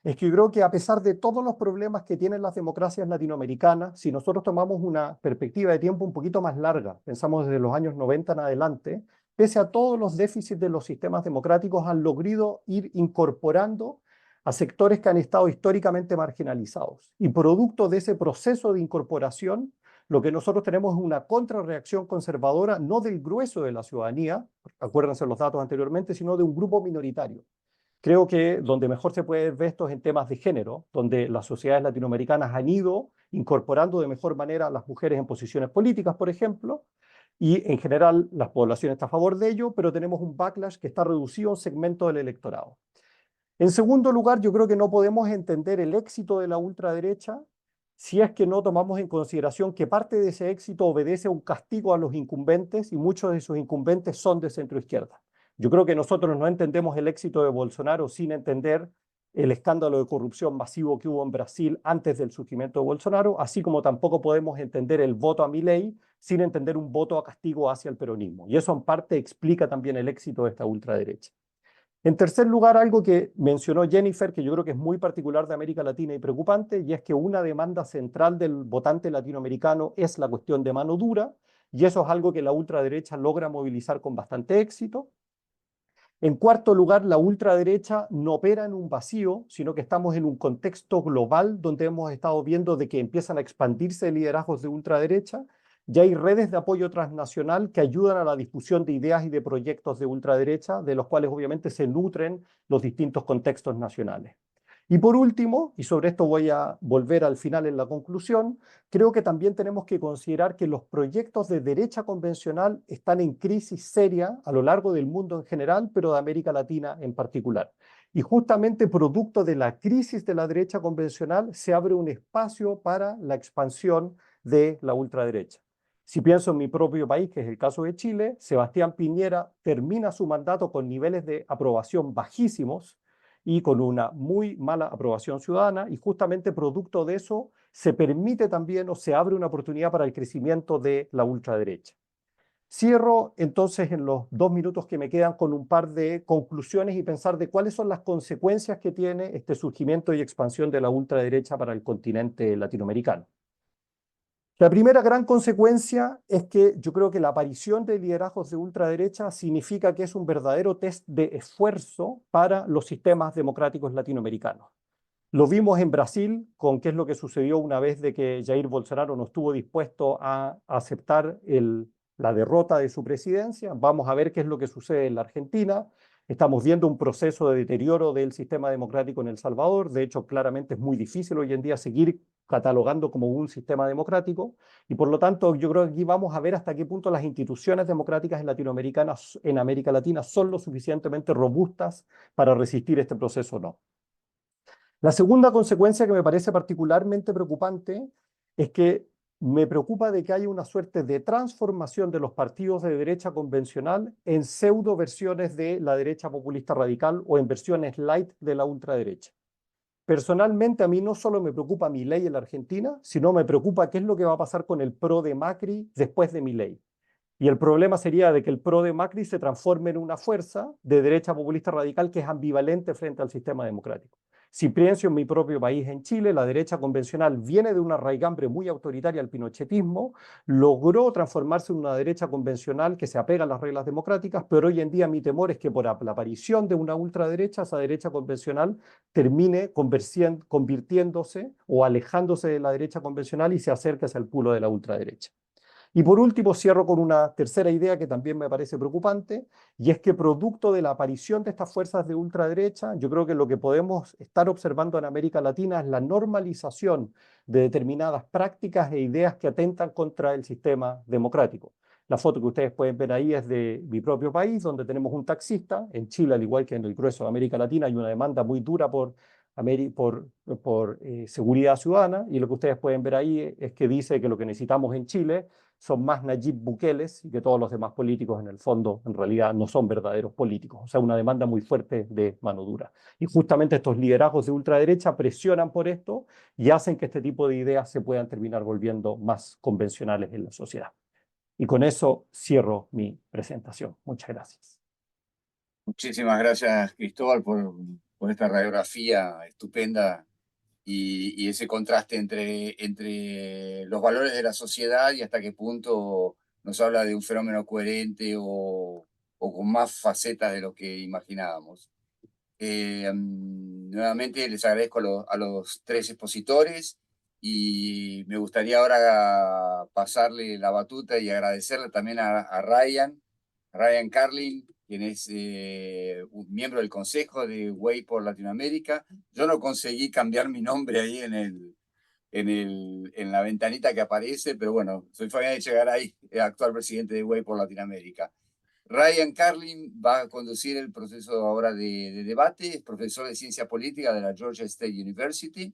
es que yo creo que a pesar de todos los problemas que tienen las democracias latinoamericanas, si nosotros tomamos una perspectiva de tiempo un poquito más larga, pensamos desde los años 90 en adelante, pese a todos los déficits de los sistemas democráticos, han logrado ir incorporando a sectores que han estado históricamente marginalizados. Y producto de ese proceso de incorporación, lo que nosotros tenemos es una contrarreacción conservadora, no del grueso de la ciudadanía, acuérdense los datos anteriormente, sino de un grupo minoritario. Creo que donde mejor se puede ver esto es en temas de género, donde las sociedades latinoamericanas han ido incorporando de mejor manera a las mujeres en posiciones políticas, por ejemplo, y en general la población está a favor de ello, pero tenemos un backlash que está reducido a un segmento del electorado. En segundo lugar, yo creo que no podemos entender el éxito de la ultraderecha si es que no tomamos en consideración que parte de ese éxito obedece a un castigo a los incumbentes, y muchos de esos incumbentes son de centroizquierda. Yo creo que nosotros no entendemos el éxito de Bolsonaro sin entender el escándalo de corrupción masivo que hubo en Brasil antes del surgimiento de Bolsonaro, así como tampoco podemos entender el voto a Milei sin entender un voto a castigo hacia el peronismo. Y eso en parte explica también el éxito de esta ultraderecha. En tercer lugar, algo que mencionó Jennifer, que yo creo que es muy particular de América Latina y preocupante, y es que una demanda central del votante latinoamericano es la cuestión de mano dura, y eso es algo que la ultraderecha logra movilizar con bastante éxito. En cuarto lugar, la ultraderecha no opera en un vacío, sino que estamos en un contexto global donde hemos estado viendo de que empiezan a expandirse liderazgos de ultraderecha. Ya hay redes de apoyo transnacional que ayudan a la difusión de ideas y de proyectos de ultraderecha, de los cuales obviamente se nutren los distintos contextos nacionales. Y por último, y sobre esto voy a volver al final en la conclusión, creo que también tenemos que considerar que los proyectos de derecha convencional están en crisis seria a lo largo del mundo en general, pero de América Latina en particular. Y justamente producto de la crisis de la derecha convencional se abre un espacio para la expansión de la ultraderecha. Si pienso en mi propio país, que es el caso de Chile, Sebastián Piñera termina su mandato con niveles de aprobación bajísimos y con una muy mala aprobación ciudadana, y justamente producto de eso se permite también o se abre una oportunidad para el crecimiento de la ultraderecha. Cierro entonces en los 2 minutos que me quedan con un par de conclusiones y pensar de cuáles son las consecuencias que tiene este surgimiento y expansión de la ultraderecha para el continente latinoamericano. La primera gran consecuencia es que yo creo que la aparición de liderazgos de ultraderecha significa que es un verdadero test de esfuerzo para los sistemas democráticos latinoamericanos. Lo vimos en Brasil con qué es lo que sucedió una vez de que Jair Bolsonaro no estuvo dispuesto a aceptar la derrota de su presidencia. Vamos a ver qué es lo que sucede en la Argentina. Estamos viendo un proceso de deterioro del sistema democrático en El Salvador. De hecho, claramente es muy difícil hoy en día seguir catalogando como un sistema democrático, y por lo tanto yo creo que aquí vamos a ver hasta qué punto las instituciones democráticas en América Latina son lo suficientemente robustas para resistir este proceso o no. La segunda consecuencia que me parece particularmente preocupante es que me preocupa de que haya una suerte de transformación de los partidos de derecha convencional en pseudo versiones de la derecha populista radical o en versiones light de la ultraderecha. Personalmente, a mí no solo me preocupa Milei en la Argentina, sino me preocupa qué es lo que va a pasar con el PRO de Macri después de Milei. Y el problema sería de que el PRO de Macri se transforme en una fuerza de derecha populista radical que es ambivalente frente al sistema democrático. Si pienso en mi propio país, en Chile, la derecha convencional viene de una raigambre muy autoritaria al pinochetismo, logró transformarse en una derecha convencional que se apega a las reglas democráticas, pero hoy en día mi temor es que por la aparición de una ultraderecha, esa derecha convencional termine convirtiéndose o alejándose de la derecha convencional y se acerque hacia el pulo de la ultraderecha. Y por último, cierro con una tercera idea que también me parece preocupante, y es que producto de la aparición de estas fuerzas de ultraderecha, yo creo que lo que podemos estar observando en América Latina es la normalización de determinadas prácticas e ideas que atentan contra el sistema democrático. La foto que ustedes pueden ver ahí es de mi propio país, donde tenemos un taxista. En Chile, al igual que en el grueso de América Latina, hay una demanda muy dura por seguridad ciudadana, y lo que ustedes pueden ver ahí es que dice que lo que necesitamos en Chile son más Nayib Bukeles y que todos los demás políticos en el fondo en realidad no son verdaderos políticos. O sea, una demanda muy fuerte de mano dura. Y justamente estos liderazgos de ultraderecha presionan por esto y hacen que este tipo de ideas se puedan terminar volviendo más convencionales en la sociedad. Y con eso cierro mi presentación. Muchas gracias. Muchísimas gracias, Cristóbal, por esta radiografía estupenda y ese contraste entre los valores de la sociedad y hasta qué punto nos habla de un fenómeno coherente o con más facetas de lo que imaginábamos. Nuevamente les agradezco a los tres expositores y me gustaría ahora pasarle la batuta y agradecerle también a Ryan Carlin, quien es un miembro del consejo de Way por Latinoamérica. Yo no conseguí cambiar mi nombre ahí en la ventanita que aparece, pero bueno, soy Fabián Echegaray, actual presidente de Way por Latinoamérica. Ryan Carlin va a conducir el proceso ahora de debate, es profesor de ciencia política de la Georgia State University,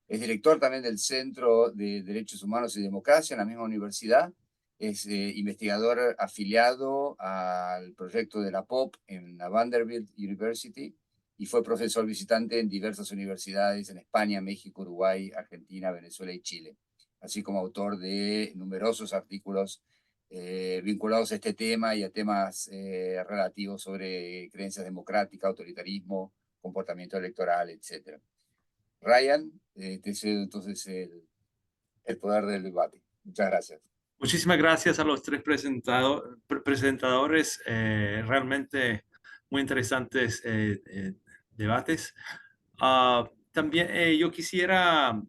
es director también del Centro de Derechos Humanos y Democracia en la misma universidad, es investigador afiliado al proyecto de la POP en la Vanderbilt University y fue profesor visitante en diversas universidades en España, México, Uruguay, Argentina, Venezuela y Chile, así como autor de numerosos artículos vinculados a este tema y a temas relativos sobre creencias democráticas, autoritarismo, comportamiento electoral, etc. Ryan, te cedo entonces el poder del debate. Muchas gracias. Muchísimas gracias a los tres presentadores, realmente muy interesantes debates. También yo quisiera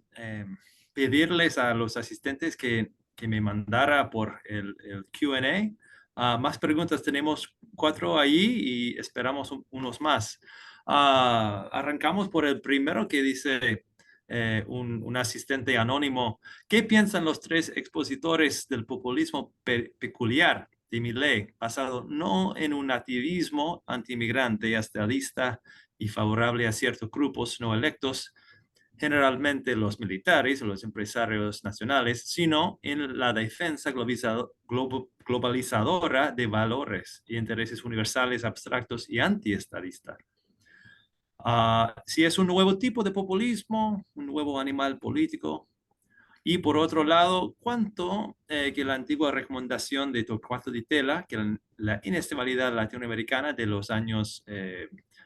pedirles a los asistentes que me mandara por el Q&A. Más preguntas, tenemos 4 ahí y esperamos unos más. Arrancamos por el primero que dice un asistente anónimo. ¿Qué piensan los tres expositores del populismo peculiar de Milei, basado no en un nativismo antiinmigrante y estadista y favorable a ciertos grupos no electos, generalmente los militares o los empresarios nacionales, sino en la defensa globalizadora de valores y intereses universales, abstractos y antiestadistas? Si es un nuevo tipo de populismo, un nuevo animal político. Y por otro lado, cuánto que la antigua recomendación de Torcuato Di Tella, que la inestabilidad latinoamericana de los años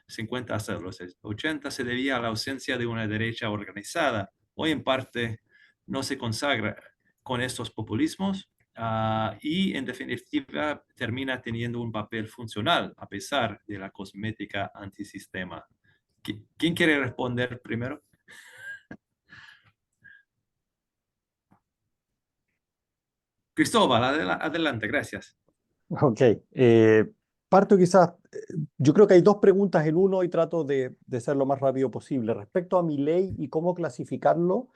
50 hasta los 80 se debía a la ausencia de una derecha organizada, hoy en parte no se consagra con estos populismos y en definitiva termina teniendo un papel funcional a pesar de la cosmética antisistema. ¿Quién quiere responder primero? Cristóbal, adelante, gracias. Ok. Parto quizás, yo creo que hay 2 preguntas en uno y trato de ser lo más rápido posible. Respecto a Milei y cómo clasificarlo,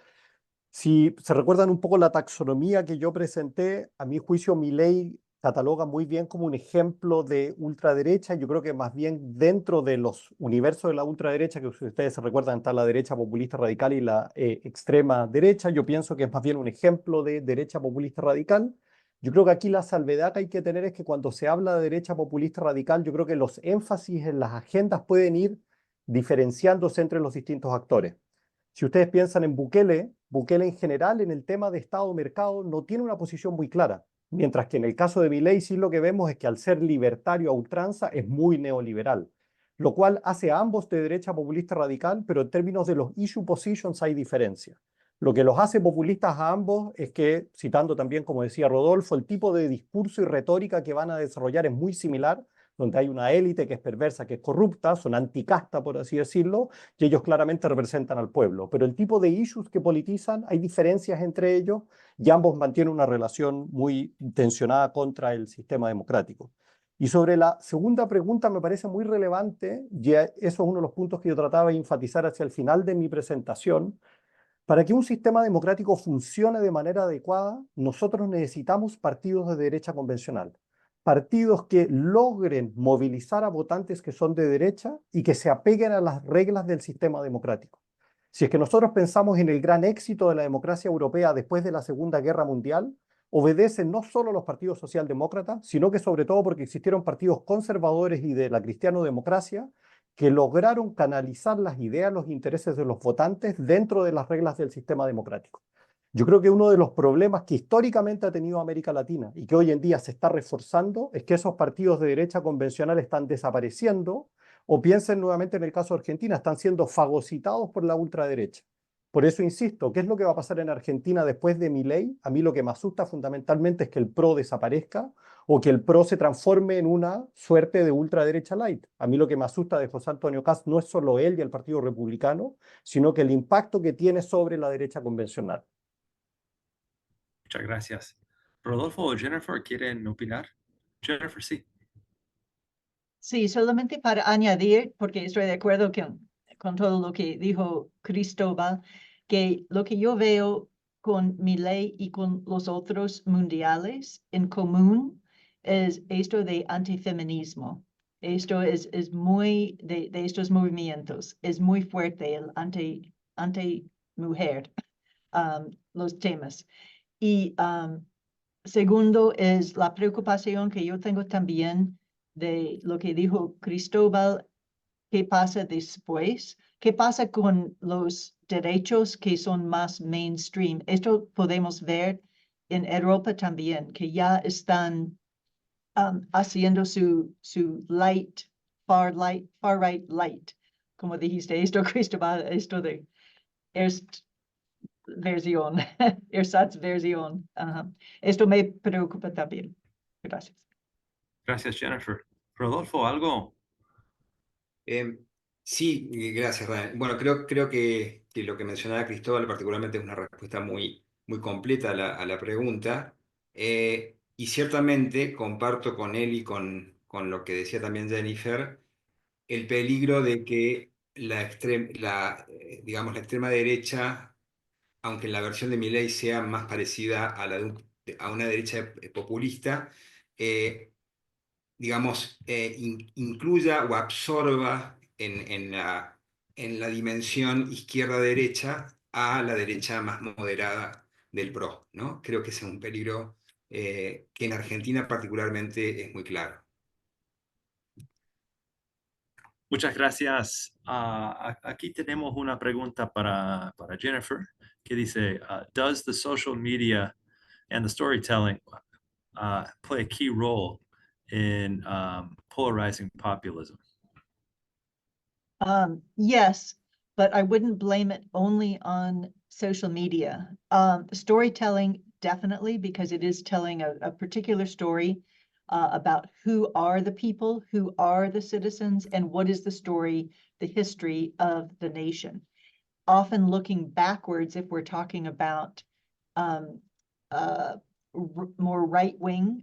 si se recuerdan un poco la taxonomía que yo presenté, a mi juicio Milei cataloga muy bien como un ejemplo de ultraderecha. Yo creo que más bien dentro de los universos de la ultraderecha, que si ustedes se recuerdan, está la derecha populista radical y la extrema derecha. Yo pienso que es más bien un ejemplo de derecha populista radical. Yo creo que aquí la salvedad que hay que tener es que cuando se habla de derecha populista radical, yo creo que los énfasis en las agendas pueden ir diferenciándose entre los distintos actores. Si ustedes piensan en Bukele, Bukele en general en el tema de Estado-mercado no tiene una posición muy clara, mientras que en el caso de Milei sí lo que vemos es que al ser libertario a ultranza es muy neoliberal, lo cual hace a ambos de derecha populista radical, pero en términos de los issue positions hay diferencia. Lo que los hace populistas a ambos es que, citando también, como decía Rodolfo, el tipo de discurso y retórica que van a desarrollar es muy similar, donde hay una élite que es perversa, que es corrupta, son anticasta, por así decirlo, y ellos claramente representan al pueblo. Pero el tipo de issues que politizan, hay diferencias entre ellos, y ambos mantienen una relación muy tensionada contra el sistema democrático. Y sobre la segunda pregunta me parece muy relevante, y eso es uno de los puntos que yo trataba de enfatizar hacia el final de mi presentación. Para que un sistema democrático funcione de manera adecuada, nosotros necesitamos partidos de derecha convencional, partidos que logren movilizar a votantes que son de derecha y que se apeguen a las reglas del sistema democrático. Si es que nosotros pensamos en el gran éxito de la democracia europea después de la Segunda Guerra Mundial, obedecen no solo a los partidos socialdemócratas, sino que sobre todo porque existieron partidos conservadores y de la cristiano-democracia que lograron canalizar las ideas, los intereses de los votantes dentro de las reglas del sistema democrático. Yo creo que uno de los problemas que históricamente ha tenido América Latina y que hoy en día se está reforzando es que esos partidos de derecha convencional están desapareciendo, o piensen nuevamente en el caso de Argentina, están siendo fagocitados por la ultraderecha. Por eso insisto, ¿qué es lo que va a pasar en Argentina después de Milei? A mí lo que me asusta fundamentalmente es que el PRO desaparezca o que el PRO se transforme en una suerte de ultraderecha light. A mí lo que me asusta de José Antonio Kast no es solo él y el Partido Republicano, sino que el impacto que tiene sobre la derecha convencional. Muchas gracias. Rodolfo o Jennifer, ¿quieren opinar? Jennifer, sí. Sí, solamente para añadir, porque estoy de acuerdo con todo lo que dijo Cristóbal, que lo que yo veo con Milei y con los otros mundiales en común es esto de antifeminismo. Esto es muy de estos movimientos, es muy fuerte el anti-mujer, los temas. Y segundo es la preocupación que yo tengo también de lo que dijo Cristóbal, qué pasa después, qué pasa con los derechos que son más mainstream. Esto podemos ver en Europa también, que ya están haciendo su far right light, como dijiste, esto Cristóbal, esto de versión, Ersatzversión. Esto me preocupa también. Gracias. Gracias, Jennifer. Rodolfo, ¿algo? Sí, gracias, Ryan. Bueno, creo que lo que mencionaba Cristóbal particularmente es una respuesta muy completa a la pregunta. Y ciertamente comparto con él y con lo que decía también Jennifer, el peligro de que digamos, la extrema derecha, aunque en la versión de Milei sea más parecida a a una derecha populista, digamos, incluya o absorba en la dimensión izquierda-derecha a la derecha más moderada del PRO, ¿no? Creo que ese es un peligro que en Argentina particularmente es muy claro. Muchas gracias. Aquí tenemos una pregunta para Jennifer que dice, does the social media and the storytelling play a key role in polarizing populism? Yes, but I wouldn't blame it only on social media. Storytelling, definitely, because it is telling a particular story about who are the people, who are the citizens, and what is the story, the history of the nation. Often looking backwards, if we're talking about more right-wing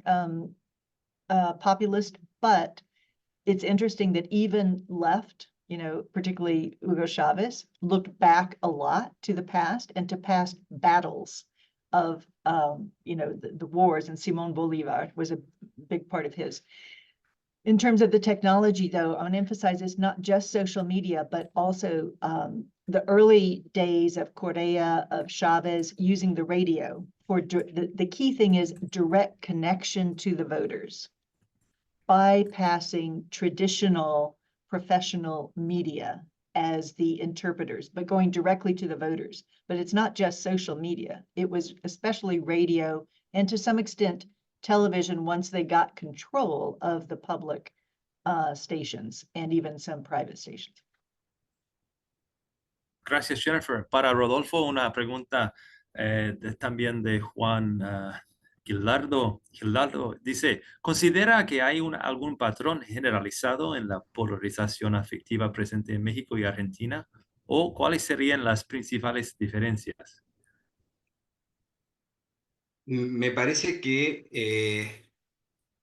populist, but it's interesting that even left, particularly Hugo Chavez, looked back a lot to the past and to past battles of, the wars, and Simón Bolívar was a big part of his. In terms of the technology, though, I want to emphasize it's not just social media, but also the early days of Correa, of Chavez, using the radio for the key thing is direct connection to the voters, bypassing traditional professional media as the interpreters, but going directly to the voters. But it's not just social media. It was especially radio and to some extent television once they got control of the public stations and even some private stations. Gracias, Jennifer. Para Rodolfo, una pregunta también de Juan Gilardo. Dice, ¿considera que hay algún patrón generalizado en la polarización afectiva presente en México y Argentina? ¿O cuáles serían las principales diferencias? Me parece que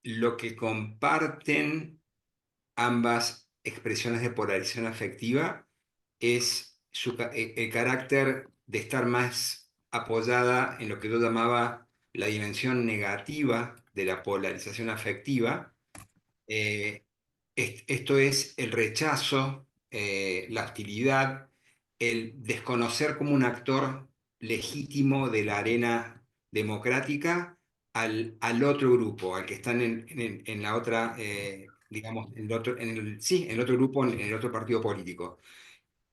lo que comparten ambas expresiones de polarización afectiva es el carácter de estar más apoyada en lo que yo llamaba la dimensión negativa de la polarización afectiva. Esto es el rechazo, la hostilidad, el desconocer como un actor legítimo de la arena democrática al otro grupo, al que están en la otra, digamos, en el otro grupo, en el otro partido político.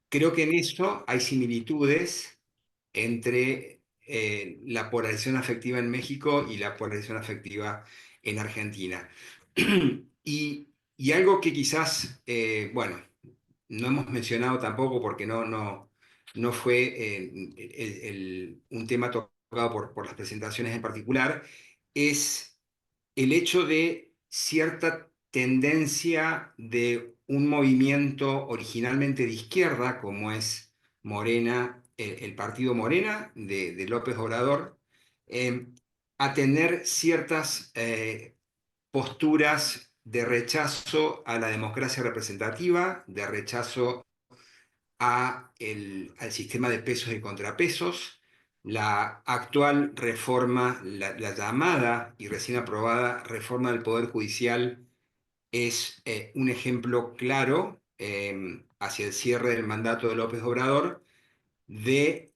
Creo que en eso hay similitudes entre la polarización afectiva en México y la polarización afectiva en Argentina. Y algo que quizás, bueno, no hemos mencionado tampoco porque no fue un tema tocado por las presentaciones en particular, es el hecho de cierta tendencia de un movimiento originalmente de izquierda, como es Morena, el partido Morena de López Obrador, a tener ciertas posturas de rechazo a la democracia representativa, de rechazo al sistema de pesos y contrapesos. La actual reforma, la llamada y recién aprobada reforma del Poder Judicial es un ejemplo claro hacia el cierre del mandato de López Obrador de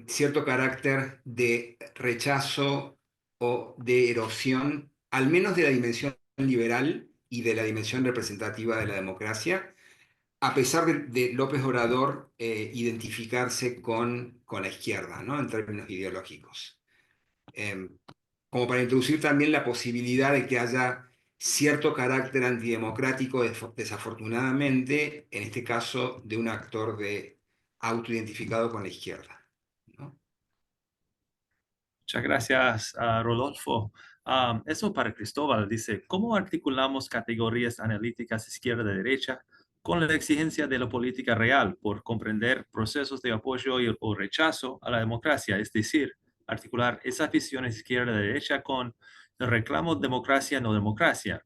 cierto carácter de rechazo o de erosión, al menos de la dimensión liberal y de la dimensión representativa de la democracia, a pesar de López Obrador identificarse con la izquierda, ¿no? En términos ideológicos. Como para introducir también la posibilidad de que haya cierto carácter antidemocrático, desafortunadamente, en este caso, de un actor autoidentificado con la izquierda, ¿no? Muchas gracias, Rodolfo. Eso para Cristóbal. Dice, ¿cómo articulamos categorías analíticas izquierda-derecha con la exigencia de la política real por comprender procesos de apoyo o rechazo a la democracia? Es decir, articular esas visiones izquierda-derecha con el reclamo democracia, no democracia.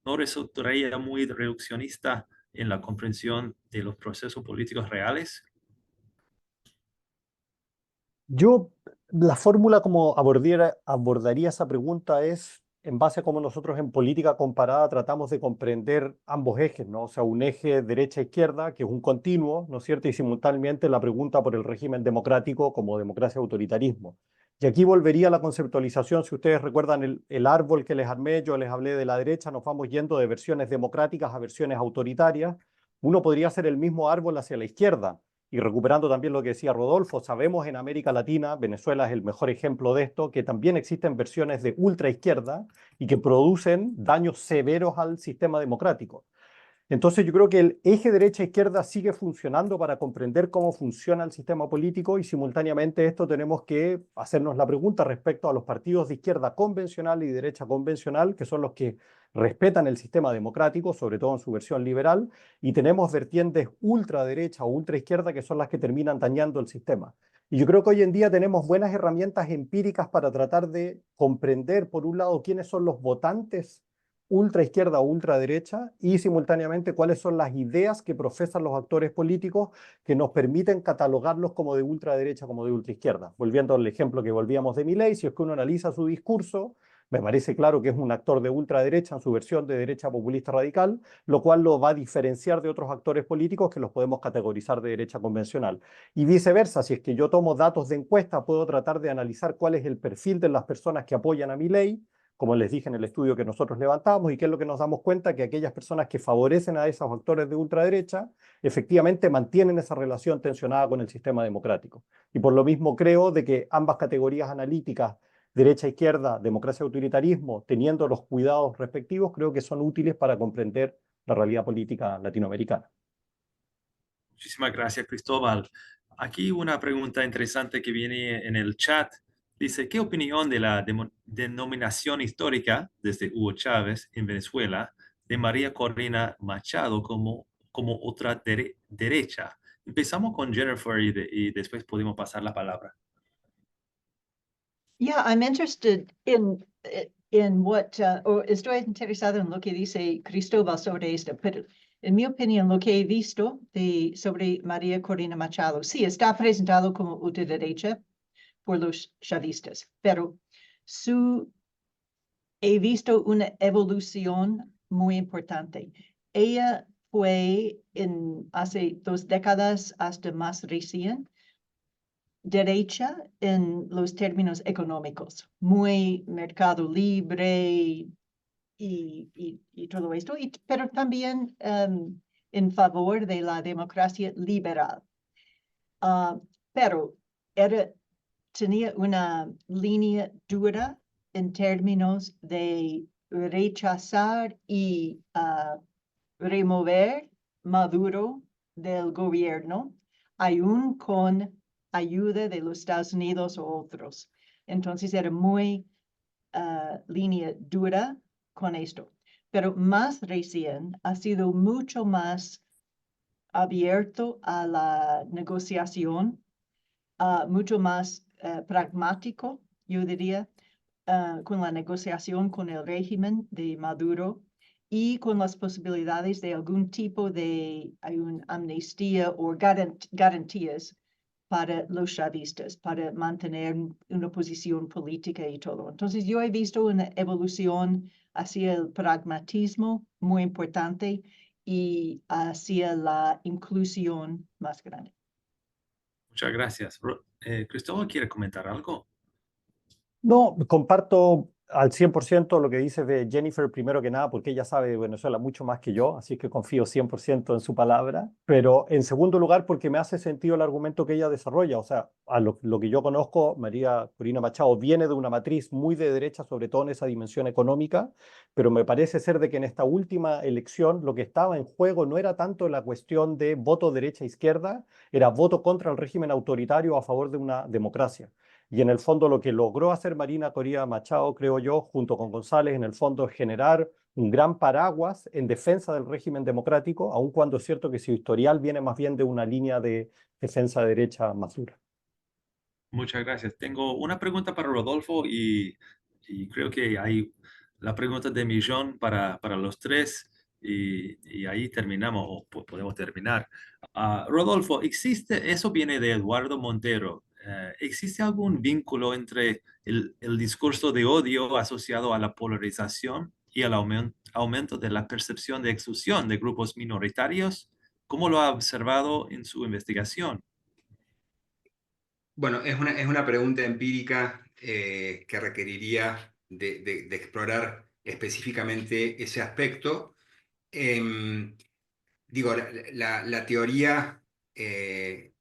¿No resultaría muy reduccionista en la comprensión de los procesos políticos reales? Yo, la fórmula como abordaría esa pregunta es en base a cómo nosotros en política comparada tratamos de comprender ambos ejes, ¿no? O sea, un eje derecha-izquierda, que es un continuo, ¿no es cierto? Y simultáneamente la pregunta por el régimen democrático como democracia-autoritarismo. Y aquí volvería a la conceptualización, si ustedes recuerdan el árbol que les armé, yo les hablé de la derecha, nos vamos yendo de versiones democráticas a versiones autoritarias. Uno podría hacer el mismo árbol hacia la izquierda. Y recuperando también lo que decía Rodolfo, sabemos en América Latina, Venezuela es el mejor ejemplo de esto, que también existen versiones de ultraizquierda y que producen daños severos al sistema democrático. Entonces yo creo que el eje derecha-izquierda sigue funcionando para comprender cómo funciona el sistema político y simultáneamente esto tenemos que hacernos la pregunta respecto a los partidos de izquierda convencional y derecha convencional, que son los que respetan el sistema democrático, sobre todo en su versión liberal, y tenemos vertientes ultraderecha o ultraizquierda que son las que terminan dañando el sistema. Y yo creo que hoy en día tenemos buenas herramientas empíricas para tratar de comprender, por un lado, quiénes son los votantes ultraizquierda o ultraderecha y simultáneamente cuáles son las ideas que profesan los actores políticos que nos permiten catalogarlos como de ultraderecha, como de ultraizquierda. Volviendo al ejemplo que volvíamos de Milei, si es que uno analiza su discurso, me parece claro que es un actor de ultraderecha en su versión de derecha populista radical, lo cual lo va a diferenciar de otros actores políticos que los podemos categorizar de derecha convencional. Y viceversa, si es que yo tomo datos de encuesta, puedo tratar de analizar cuál es el perfil de las personas que apoyan a Milei, como les dije en el estudio que nosotros levantamos, y qué es lo que nos damos cuenta, que aquellas personas que favorecen a esos actores de ultraderecha, efectivamente mantienen esa relación tensionada con el sistema democrático. Y por lo mismo creo de que ambas categorías analíticas, derecha-izquierda, democracia-autoritarismo, teniendo los cuidados respectivos, creo que son útiles para comprender la realidad política latinoamericana. Muchísimas gracias, Cristóbal. Aquí una pregunta interesante que viene en el chat. Dice, ¿qué opinión de la denominación histórica desde Hugo Chávez en Venezuela de María Corina Machado como otra derecha? Empezamos con Jennifer y después podemos pasar la palabra. Yeah, I'm interested in what, o estoy interesado en lo que dice Cristóbal sobre esto, pero En mi opinión, lo que he visto sobre María Corina Machado, sí, está presentado como ultraderecha por los chavistas, pero he visto una evolución muy importante. Ella fue hace 2 décadas hasta más recién derecha en los términos económicos, muy mercado libre y todo esto, pero también en favor de la democracia liberal. Pero tenía una línea dura en términos de rechazar y remover Maduro del gobierno, aún con ayuda de los Estados Unidos o otros. Entonces era muy línea dura con esto. Pero más recién ha sido mucho más abierto a la negociación, mucho más pragmático, yo diría, con la negociación con el régimen de Maduro y con las posibilidades de algún tipo de amnistía o garantías para los chavistas, para mantener una posición política y todo. Entonces yo he visto una evolución hacia el pragmatismo muy importante y hacia la inclusión más grande. Muchas gracias. Cristóbal, ¿quiere comentar algo? No, comparto al 100% lo que dice de Jennifer, primero que nada, porque ella sabe de Venezuela mucho más que yo, así que confío 100% en su palabra. Pero en segundo lugar, porque me hace sentido el argumento que ella desarrolla. O sea, a lo que yo conozco, María Corina Machado viene de una matriz muy de derecha, sobre todo en esa dimensión económica, pero me parece ser de que en esta última elección lo que estaba en juego no era tanto la cuestión de voto derecha-izquierda, era voto contra el régimen autoritario a favor de una democracia. Y en el fondo lo que logró hacer Marina Corina Machado, creo yo, junto con González, en el fondo es generar un gran paraguas en defensa del régimen democrático, aun cuando es cierto que su historial viene más bien de una línea de defensa derecha más dura. Muchas gracias. Tengo una pregunta para Rodolfo y creo que hay la pregunta de millón para los tres y ahí terminamos o podemos terminar. Rodolfo, eso viene de Eduardo Montero. ¿Existe algún vínculo entre el discurso de odio asociado a la polarización y al aumento de la percepción de exclusión de grupos minoritarios? ¿Cómo lo ha observado en su investigación? Bueno, es una pregunta empírica que requeriría de explorar específicamente ese aspecto. Digo, la teoría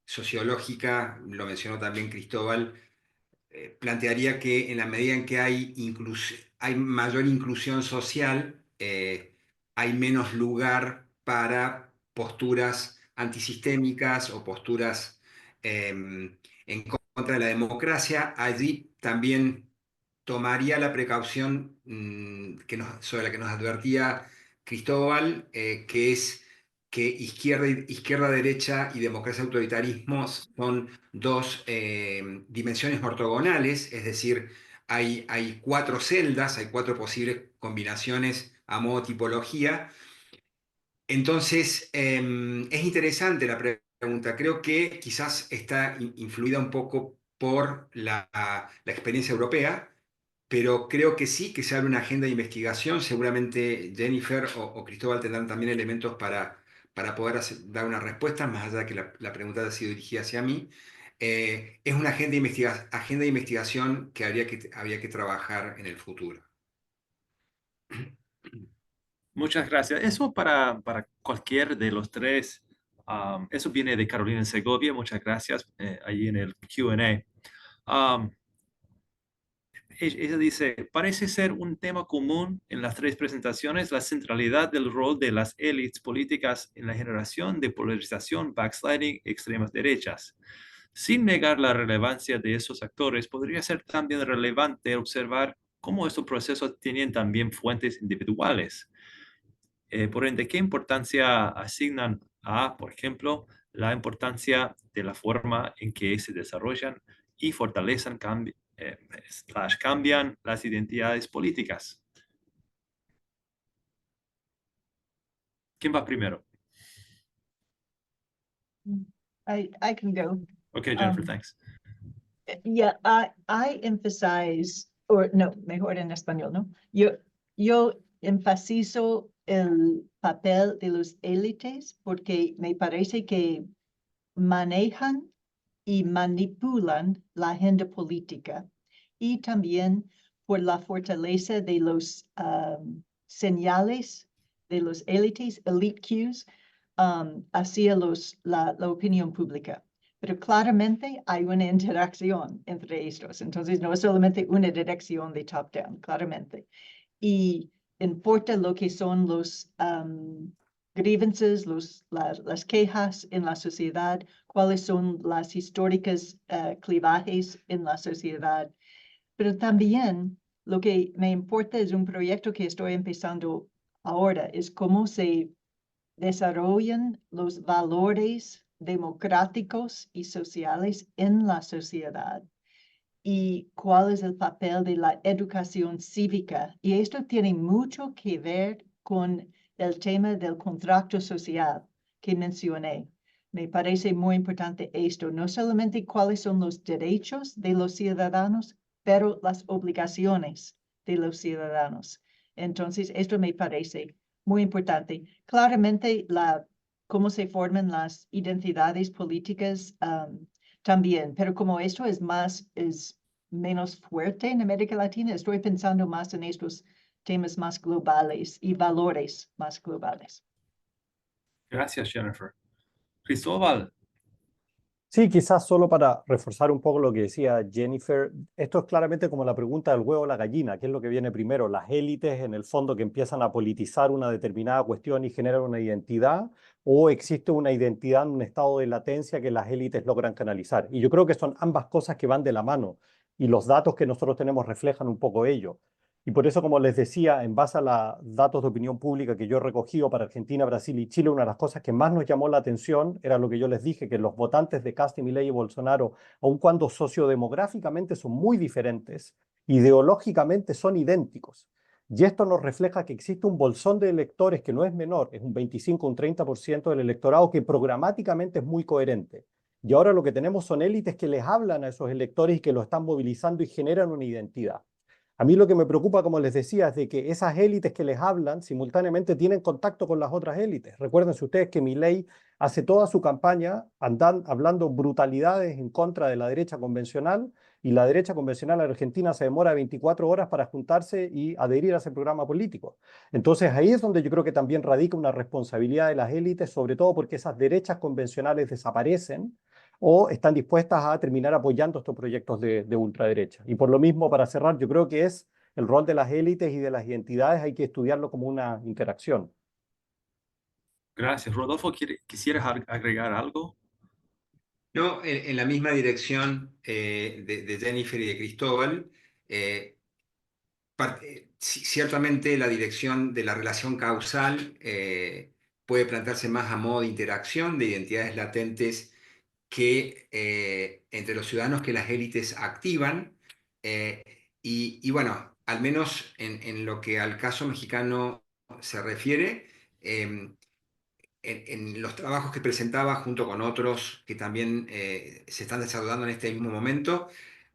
sociológica, lo mencionó también Cristóbal, plantearía que en la medida en que hay mayor inclusión social, hay menos lugar para posturas antisistémicas o posturas en contra de la democracia. Allí también tomaría la precaución sobre la que nos advertía Cristóbal, que es que izquierda, derecha y democracia, autoritarismo son dos dimensiones ortogonales, es decir, hay 4 celdas, hay 4 posibles combinaciones a modo tipología. Entonces, es interesante la pregunta. Creo que quizás está influida un poco por la experiencia europea, pero creo que sí, que se abre una agenda de investigación. Seguramente Jennifer o Cristóbal tendrán también elementos para poder dar una respuesta, más allá de que la pregunta haya sido dirigida hacia mí. Es una agenda de investigación que habría que trabajar en el futuro. Muchas gracias. Eso para cualquier de los tres. Eso viene de Carolina Segovia. Muchas gracias ahí en el Q&A. Ella dice, parece ser un tema común en las 3 presentaciones la centralidad del rol de las élites políticas en la generación de polarización, backsliding, extremas derechas. Sin negar la relevancia de esos actores, podría ser también relevante observar cómo estos procesos tienen también fuentes individuales. Por ende, ¿qué importancia asignan a, por ejemplo, la importancia de la forma en que se desarrollan y fortalecen, cambian las identidades políticas? ¿Quién va primero? I can go. Okay, Jennifer, Um, thanks. Yeah, I emphasize, or no, mejor en español, ¿no? Yo enfatizo el papel de los élites porque me parece que manejan y manipulan la agenda política y también por la fortaleza de los señales de los élites, elite cues, hacia la opinión pública. Pero claramente hay una interacción entre estos. Entonces, no es solamente una dirección de top-down, claramente. Y importa lo que son los grievances, las quejas en la sociedad, cuáles son las históricas clivajes en la sociedad. Pero también lo que me importa es un proyecto que estoy empezando ahora, es cómo se desarrollan los valores democráticos y sociales en la sociedad y cuál es el papel de la educación cívica. Y esto tiene mucho que ver con el tema del contrato social que mencioné. Me parece muy importante esto, no solamente cuáles son los derechos de los ciudadanos, pero las obligaciones de los ciudadanos. Entonces, esto me parece muy importante. Claramente, cómo se forman las identidades políticas también, pero como esto es menos fuerte en América Latina, estoy pensando más en estos temas más globales y valores más globales. Gracias, Jennifer. Cristóbal, Sí, quizás solo para reforzar un poco lo que decía Jennifer, esto es claramente como la pregunta del huevo o la gallina, ¿qué es lo que viene primero? Las élites en el fondo que empiezan a politizar una determinada cuestión y generan una identidad, o existe una identidad en un estado de latencia que las élites logran canalizar. Y yo creo que son ambas cosas que van de la mano y los datos que nosotros tenemos reflejan un poco ello. Y por eso, como les decía, en base a los datos de opinión pública que yo he recogido para Argentina, Brasil y Chile, una de las cosas que más nos llamó la atención era lo que yo les dije, que los votantes de Kast, Milei y Bolsonaro, aun cuando sociodemográficamente son muy diferentes, ideológicamente son idénticos. Y esto nos refleja que existe un bolsón de electores que no es menor, es un 25, un 30% del electorado que programáticamente es muy coherente. Y ahora lo que tenemos son élites que les hablan a esos electores y que los están movilizando y generan una identidad. A mí lo que me preocupa, como les decía, es de que esas élites que les hablan simultáneamente tienen contacto con las otras élites. Recuérdense ustedes que Milei hace toda su campaña hablando brutalidades en contra de la derecha convencional, y la derecha convencional argentina se demora 24 horas para juntarse y adherir a ese programa político. Entonces ahí es donde yo creo que también radica una responsabilidad de las élites, sobre todo porque esas derechas convencionales desaparecen o están dispuestas a terminar apoyando estos proyectos de ultraderecha. Y por lo mismo, para cerrar, yo creo que es el rol de las élites y de las identidades, hay que estudiarlo como una interacción. gracias. Rodolfo, ¿quisieras agregar algo? No, en la misma dirección de Jennifer y de Cristóbal, ciertamente la dirección de la relación causal puede plantearse más a modo de interacción de identidades latentes que entre los ciudadanos que las élites activan. Y bueno, al menos en lo que al caso mexicano se refiere, en los trabajos que presentaba junto con otros que también se están desarrollando en este mismo momento,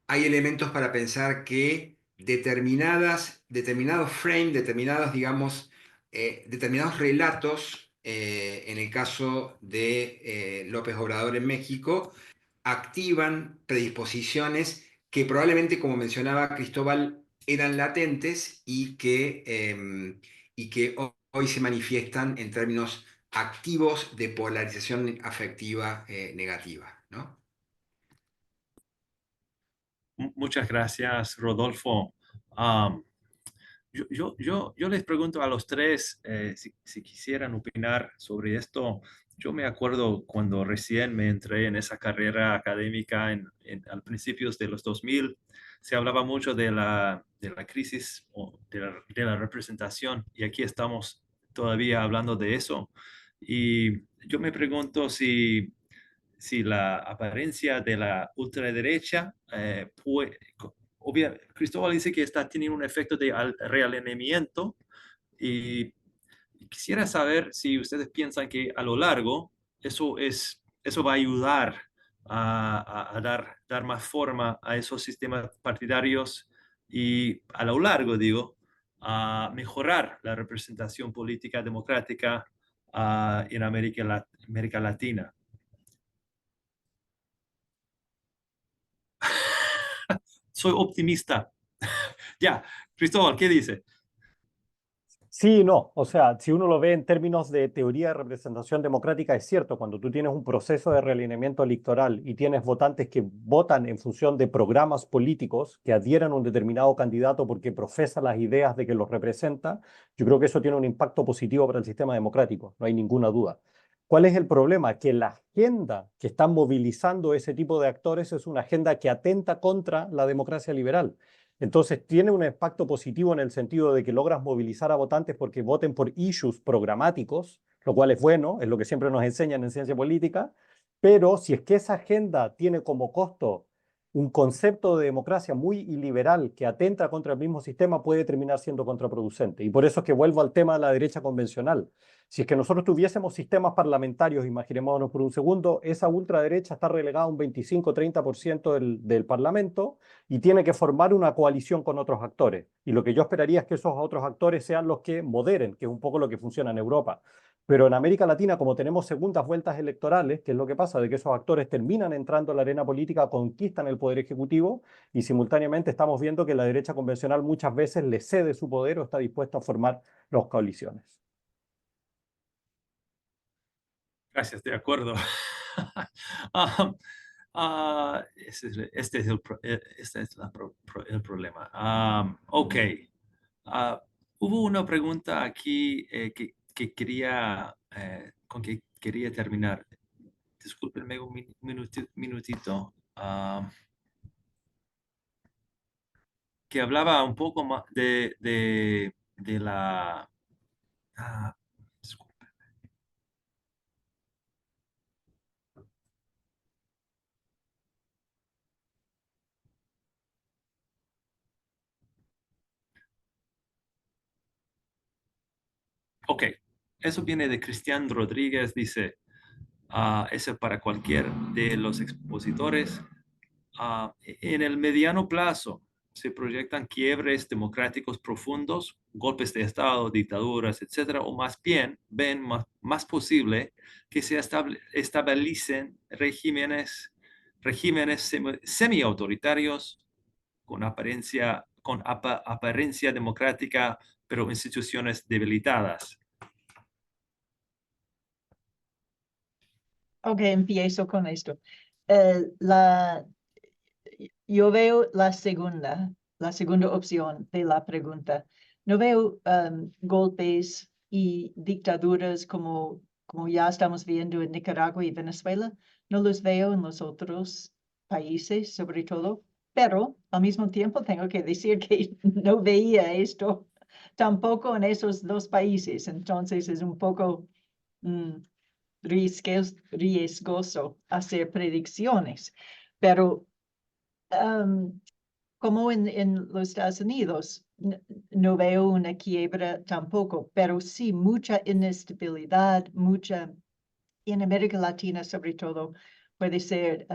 hay elementos para pensar que determinados frames, digamos, determinados relatos, en el caso de López Obrador en México, activan predisposiciones que probablemente, como mencionaba Cristóbal, eran latentes y que hoy se manifiestan en términos activos de polarización afectiva negativa, ¿no? Muchas gracias, Rodolfo. Yo les pregunto a los tres si quisieran opinar sobre esto. Yo me acuerdo cuando recién me entré en esa carrera académica al principios de los 2000, se hablaba mucho de la crisis o de la representación, y aquí estamos todavía hablando de eso. Y yo me pregunto si la apariencia de la ultraderecha Cristóbal dice que está teniendo un efecto de realineamiento, y quisiera saber si ustedes piensan que a lo largo eso es eso va a ayudar a dar más forma a esos sistemas partidarios y a lo largo, digo, a mejorar la representación política democrática en América Latina. Soy optimista. Ya, Cristóbal, ¿qué dice? Sí, no, o sea, si uno lo ve en términos de teoría de representación democrática, es cierto, cuando tú tienes un proceso de realineamiento electoral y tienes votantes que votan en función de programas políticos que adhieren a un determinado candidato porque profesa las ideas de que los representa, yo creo que eso tiene un impacto positivo para el sistema democrático, no hay ninguna duda. ¿Cuál es el problema? Que la agenda que están movilizando ese tipo de actores es una agenda que atenta contra la democracia liberal. Entonces, tiene un impacto positivo en el sentido de que logras movilizar a votantes porque voten por issues programáticos, lo cual es bueno, es lo que siempre nos enseñan en ciencia política, pero si es que esa agenda tiene como costo un concepto de democracia muy iliberal que atenta contra el mismo sistema, puede terminar siendo contraproducente. Y por eso es que vuelvo al tema de la derecha convencional. Si es que nosotros tuviésemos sistemas parlamentarios, imaginémonos por un segundo, esa ultraderecha está relegada a un 25-30% del Parlamento y tiene que formar una coalición con otros actores. Y lo que yo esperaría es que esos otros actores sean los que moderen, que es un poco lo que funciona en Europa. Pero en América Latina, como tenemos segundas vueltas electorales, ¿qué es lo que pasa? De que esos actores terminan entrando a la arena política, conquistan el poder ejecutivo y simultáneamente estamos viendo que la derecha convencional muchas veces le cede su poder o está dispuesta a formar las coaliciones. Gracias, de acuerdo. Este es el problema. Ok. Hubo una pregunta aquí que quería, con que quería terminar. Discúlpenme un minutito. Que hablaba un poco más de la... disculpen. Ok, eso viene de Cristian Rodríguez, dice, eso para cualquier de los expositores. En el mediano plazo se proyectan quiebres democráticos profundos, golpes de Estado, dictaduras, etcétera, o más bien ven más posible que se establecen regímenes semi-autoritarios con apariencia democrática, pero instituciones debilitadas. Ok, empiezo con esto. Yo veo la segunda opción de la pregunta. No veo golpes y dictaduras como ya estamos viendo en Nicaragua y Venezuela. No los veo en los otros países, sobre todo. Pero al mismo tiempo tengo que decir que no veía esto tampoco en esos dos países. Entonces es un poco riesgoso hacer predicciones. Pero como en los Estados Unidos, no veo una quiebra tampoco, pero sí mucha inestabilidad, en América Latina sobre todo, puede ser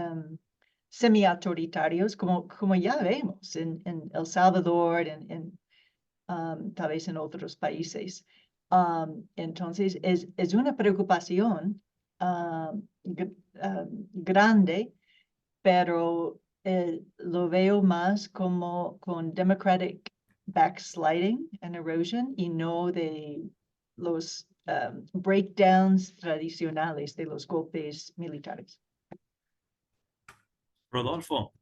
semi-autoritarios, como ya vemos en El Salvador, tal vez en otros países. Entonces, es una preocupación grande, pero lo veo más como con democratic backsliding and erosion y no de los breakdowns tradicionales de los golpes militares. Rodolfo.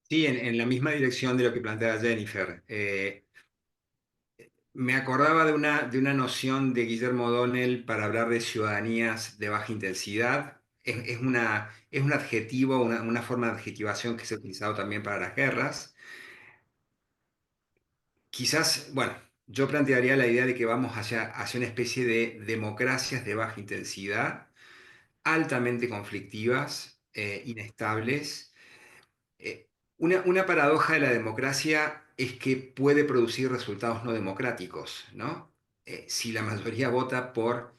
Sí, en la misma dirección de lo que plantea Jennifer. Me acordaba de una noción de Guillermo O'Donnell para hablar de ciudadanías de baja intensidad. Es un adjetivo, una forma de adjetivación que se ha utilizado también para las guerras. Quizás, bueno, yo plantearía la idea de que vamos hacia una especie de democracias de baja intensidad, altamente conflictivas, inestables. Eh, una paradoja de la democracia es que puede producir resultados no democráticos, ¿no? Si la mayoría vota por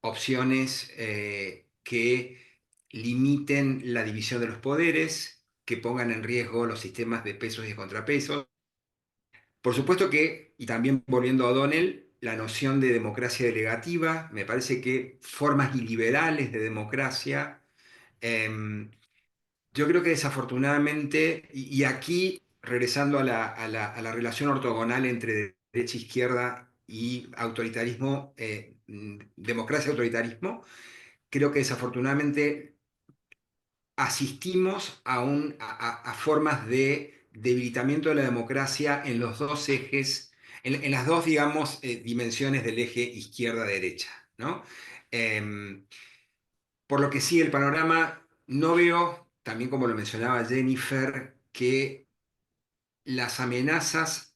opciones que limiten la división de los poderes, que pongan en riesgo los sistemas de pesos y de contrapesos. Por supuesto que, y también volviendo a O'Donnell, la noción de democracia delegativa, me parece que formas iliberales de democracia, yo creo que desafortunadamente, y aquí regresando a la relación ortogonal entre derecha e izquierda y autoritarismo, democracia-autoritarismo, creo que desafortunadamente asistimos a formas de debilitamiento de la democracia en los dos ejes, en las dos, digamos, dimensiones del eje izquierda-derecha, ¿no? Por lo que sí, el panorama, no veo, también como lo mencionaba Jennifer, que las amenazas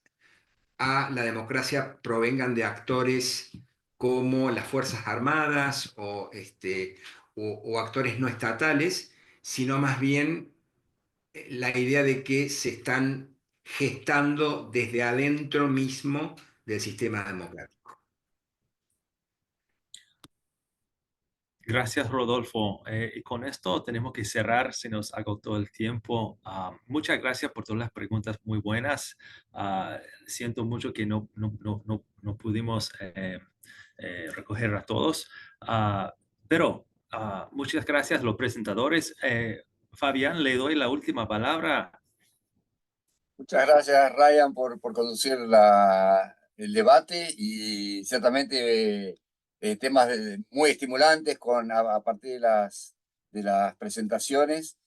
a la democracia provengan de actores como las Fuerzas Armadas o actores no estatales, sino más bien la idea de que se están gestando desde adentro mismo del sistema democrático. Gracias, Rodolfo. Y con esto tenemos que cerrar, se nos agotó el tiempo. Muchas gracias por todas las preguntas muy buenas. Siento mucho que no pudimos recoger a todos, pero muchas gracias a los presentadores. Fabián, le doy la última palabra. Muchas gracias, Ryan, por conducir el debate y ciertamente temas muy estimulantes a partir de las presentaciones.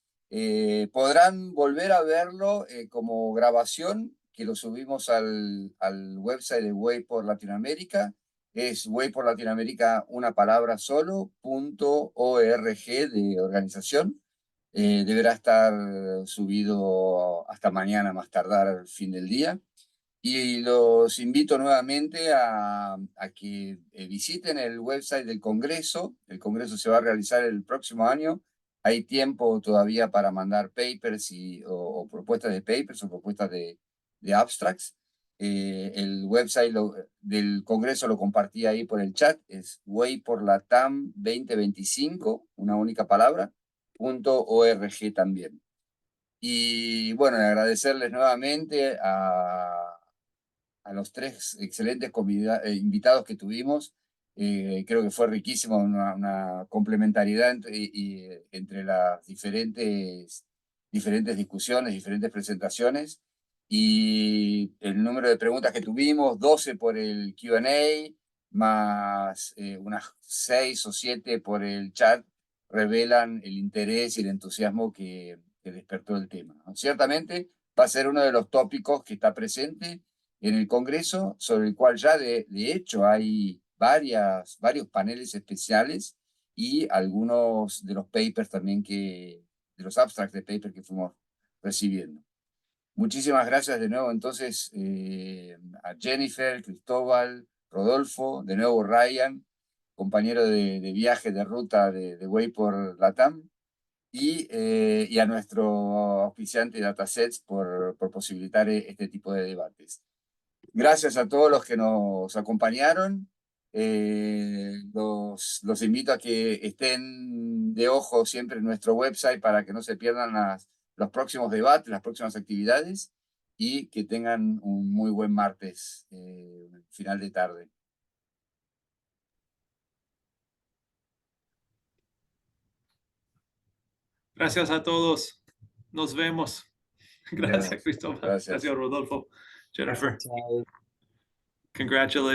Podrán volver a verlo como grabación, que lo subimos al website de Way por Latinoamérica. Es Way por Latinoamérica, una palabra solo, .org de organización. Deberá estar subido hasta mañana, más tardar al fin del día. Y los invito nuevamente a que visiten el website del Congreso. El Congreso se va a realizar el próximo año. Hay tiempo todavía para mandar papers o propuestas de papers o propuestas de abstracts. El website del Congreso lo compartí ahí por el chat. Es Way por Latam 2025, una única palabra. .org también. Y bueno, agradecerles nuevamente a los tres excelentes invitados que tuvimos. Creo que fue riquísimo, una complementariedad entre las diferentes discusiones, diferentes presentaciones. Y el número de preguntas que tuvimos, 12 por el Q&A, más unas 6 o 7 por el chat, revelan el interés y el entusiasmo que despertó el tema, ¿no? Ciertamente va a ser uno de los tópicos que está presente en el Congreso, sobre el cual ya de hecho hay varios paneles especiales y algunos de los papers también de los abstracts de paper que fuimos recibiendo. Muchísimas gracias de nuevo entonces a Jennifer, Cristóbal, Rodolfo, de nuevo Ryan, compañero de viaje, de ruta de Way por Latam, y a nuestro auspiciante Datasets por posibilitar este tipo de debates. Gracias a todos los que nos acompañaron. Los invito a que estén de ojo siempre en nuestro website para que no se pierdan los próximos debates, las próximas actividades, y que tengan un muy buen martes, final de tarde. Gracias a todos. Nos vemos. Gracias, Cristóbal. Gracias. Gracias, Rodolfo. Jennifer. Chao. Congratulations.